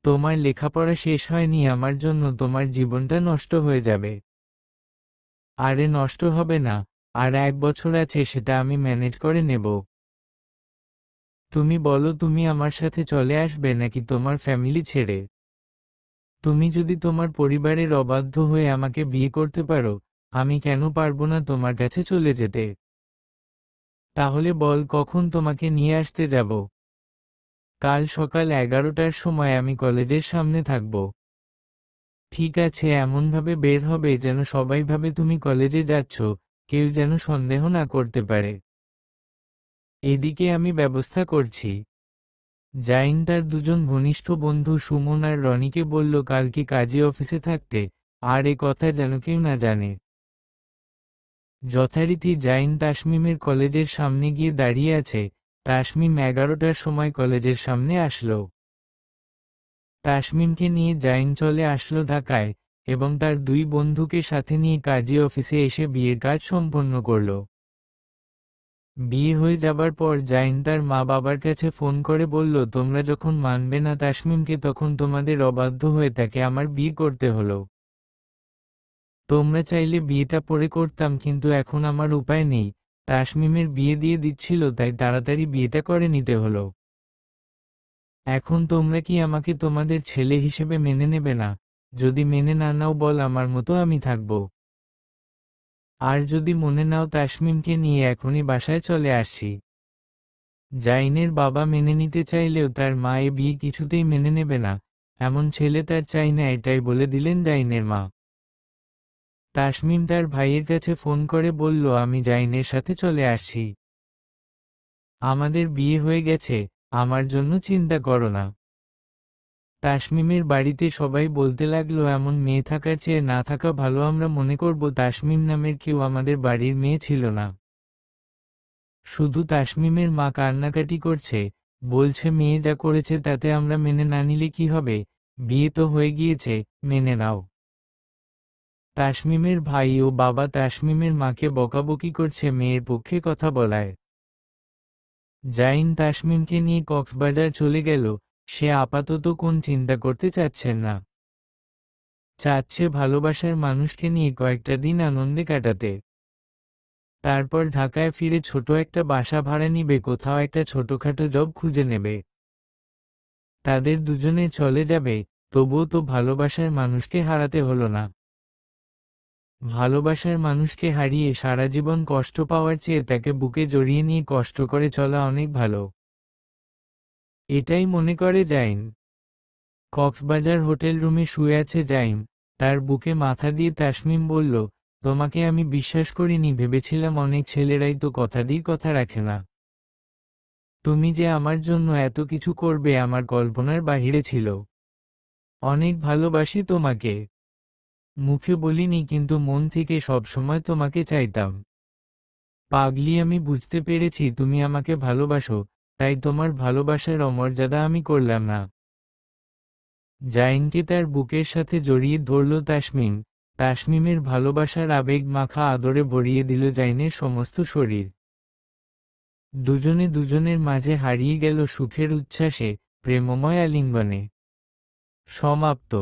তোমার লেখাপড়া শেষ হয়নি আমার জন্য তোমার জীবনটা নষ্ট হয়ে যাবে। আরে নষ্ট হবে না, আর 1 বছর আছে, সেটা আমি ম্যানেজ করে নেব। তুমি বলো, তুমি আমার সাথে চলে আসবে নাকি তোমার ফ্যামিলি ছেড়ে? তুমি যদি তোমার পরিবারের অবাধ্য হয়ে আমাকে বিয়ে করতে পারো, আমি কেন পারবো না তোমার কাছে চলে যেতে? তাহলে বল, কখন তোমাকে নিয়ে আসতে যাব? কাল সকাল 11টার সময় আমি কলেজের সামনে থাকব। ঠিক আছে, এমনভাবে বের হবে যেন সবাই ভাবে তুমি কলেজে যাচ্ছ, কেউ যেন সন্দেহ না করতে পারে। এদিকে আমি ব্যবস্থা করছি। জাইন তার দুজন ঘনিষ্ঠ বন্ধু সুমন আর রনিকে বলল কালকে কাজে অফিসে থাকতে, আর এ কথা যেন কেউ না জানে। যথারীতি জাইন তাসমিমের কলেজের সামনে গিয়ে দাঁড়িয়ে আছে। তাসমিম 11টার সময় কলেজের সামনে আসলো। তাসমিমকে নিয়ে জাইন চলে আসলো ঢাকায়, এবং তার দুই বন্ধুকে সাথে নিয়ে কাজী অফিসে এসে বিয়ের কাজ সম্পন্ন করল। বিয়ে হয়ে যাবার পর জাইন তার মা বাবার কাছে ফোন করে বলল, তোমরা যখন মানবে না তাসমিমকে, তখন তোমাদের অবাধ্য হয়ে তাকে আমার বিয়ে করতে হলো। তোমরা চাইলে বিয়েটা পরে করতাম, কিন্তু এখন আমার উপায় নেই। তাসমিমের বিয়ে দিয়ে দিচ্ছিল, তাই তাড়াতাড়ি বিয়েটা করে নিতে হলো। এখন তোমরা কি আমাকে তোমাদের ছেলে হিসেবে মেনে নেবে না? যদি মেনে না নাও বল, আমার মতো আমি থাকবো। আর যদি মনে নাও, তাসমিমকে নিয়ে এখনই বাসায় চলে আসছি। জাইনের বাবা মেনে নিতে চাইলেও তার মা এ বিয়ে কিছুতেই মেনে নেবে না, এমন ছেলে তার চাই না, এটাই বলে দিলেন জাইনের মা। তাসমিম তার ভাইয়ের কাছে ফোন করে বলল, আমি জাইনের সাথে চলে আসছি। আমাদের বিয়ে হয়ে গেছে, আমার জন্য চিন্তা করো না। তাসমিমের বাড়িতে সবাই বলতে লাগলো, এমন মেয়ে থাকার চেয়ে না থাকা ভালো। আমরা মনে করব তাসমিম নামের কেউ আমাদের বাড়ির মেয়ে ছিল না। শুধু তাসমিমের মা কান্নাকাটি করছে, বলছে মেয়ে যা করেছে তাতে আমরা মেনে না নিলে কি হবে, বিয়ে তো হয়ে গিয়েছে, মেনে নাও। তাসমিমের ভাই ও বাবা তাসমিমের মাকে বকাবকি করছে মেয়ের পক্ষে কথা বলায়। জাইন তাসমিমকে নিয়ে কক্সবাজার চলে গেল। সে আপাতত কোন চিন্তা করতে চাচ্ছেন না, চাচ্ছে ভালোবাসার মানুষকে নিয়ে কয়েকটা দিন আনন্দে কাটাতে। তারপর ঢাকায় ফিরে ছোট একটা বাসা ভাড়া নিবে, কোথাও একটা ছোটখাটো জব খুঁজে নেবে। তাদের দুজনের চলে যাবে, তবুও তো ভালোবাসার মানুষকে হারাতে হলো না। ভালোবাসার মানুষকে হারিয়ে সারা জীবন কষ্ট পাওয়ার চেয়ে তাকে বুকে জড়িয়ে নিয়ে কষ্ট করে চলা অনেক ভালো, এটাই মনে করে জাইন। কক্সবাজার হোটেল রুমে শুয়ে আছে জাইম, তার বুকে মাথা দিয়ে তাসমিম বলল, তোমাকে আমি বিশ্বাস করিনি, ভেবেছিলাম অনেক ছেলেরাই তো কথা দিয়ে কথা রাখে না। তুমি যে আমার জন্য এত কিছু করবে আমার কল্পনার বাহিরে ছিল। অনেক ভালোবাসি তোমাকে, মুখে বলিনি কিন্তু মন থেকে সবসময় তোমাকে চাইতাম। পাগলি, আমি বুঝতে পেরেছি তুমি আমাকে ভালোবাসো, তাই তোমার ভালোবাসার অমর্যাদা আমি করলাম না। জাইনকে তার বুকের সাথে জড়িয়ে ধরল তাসমিম। তাসমিমের ভালোবাসার আবেগ মাখা আদরে ভরিয়ে দিল জাইনের সমস্ত শরীর। দুজনে দুজনের মাঝে হারিয়ে গেল সুখের উচ্ছ্বাসে, প্রেমময় আলিঙ্গনে। সমাপ্ত।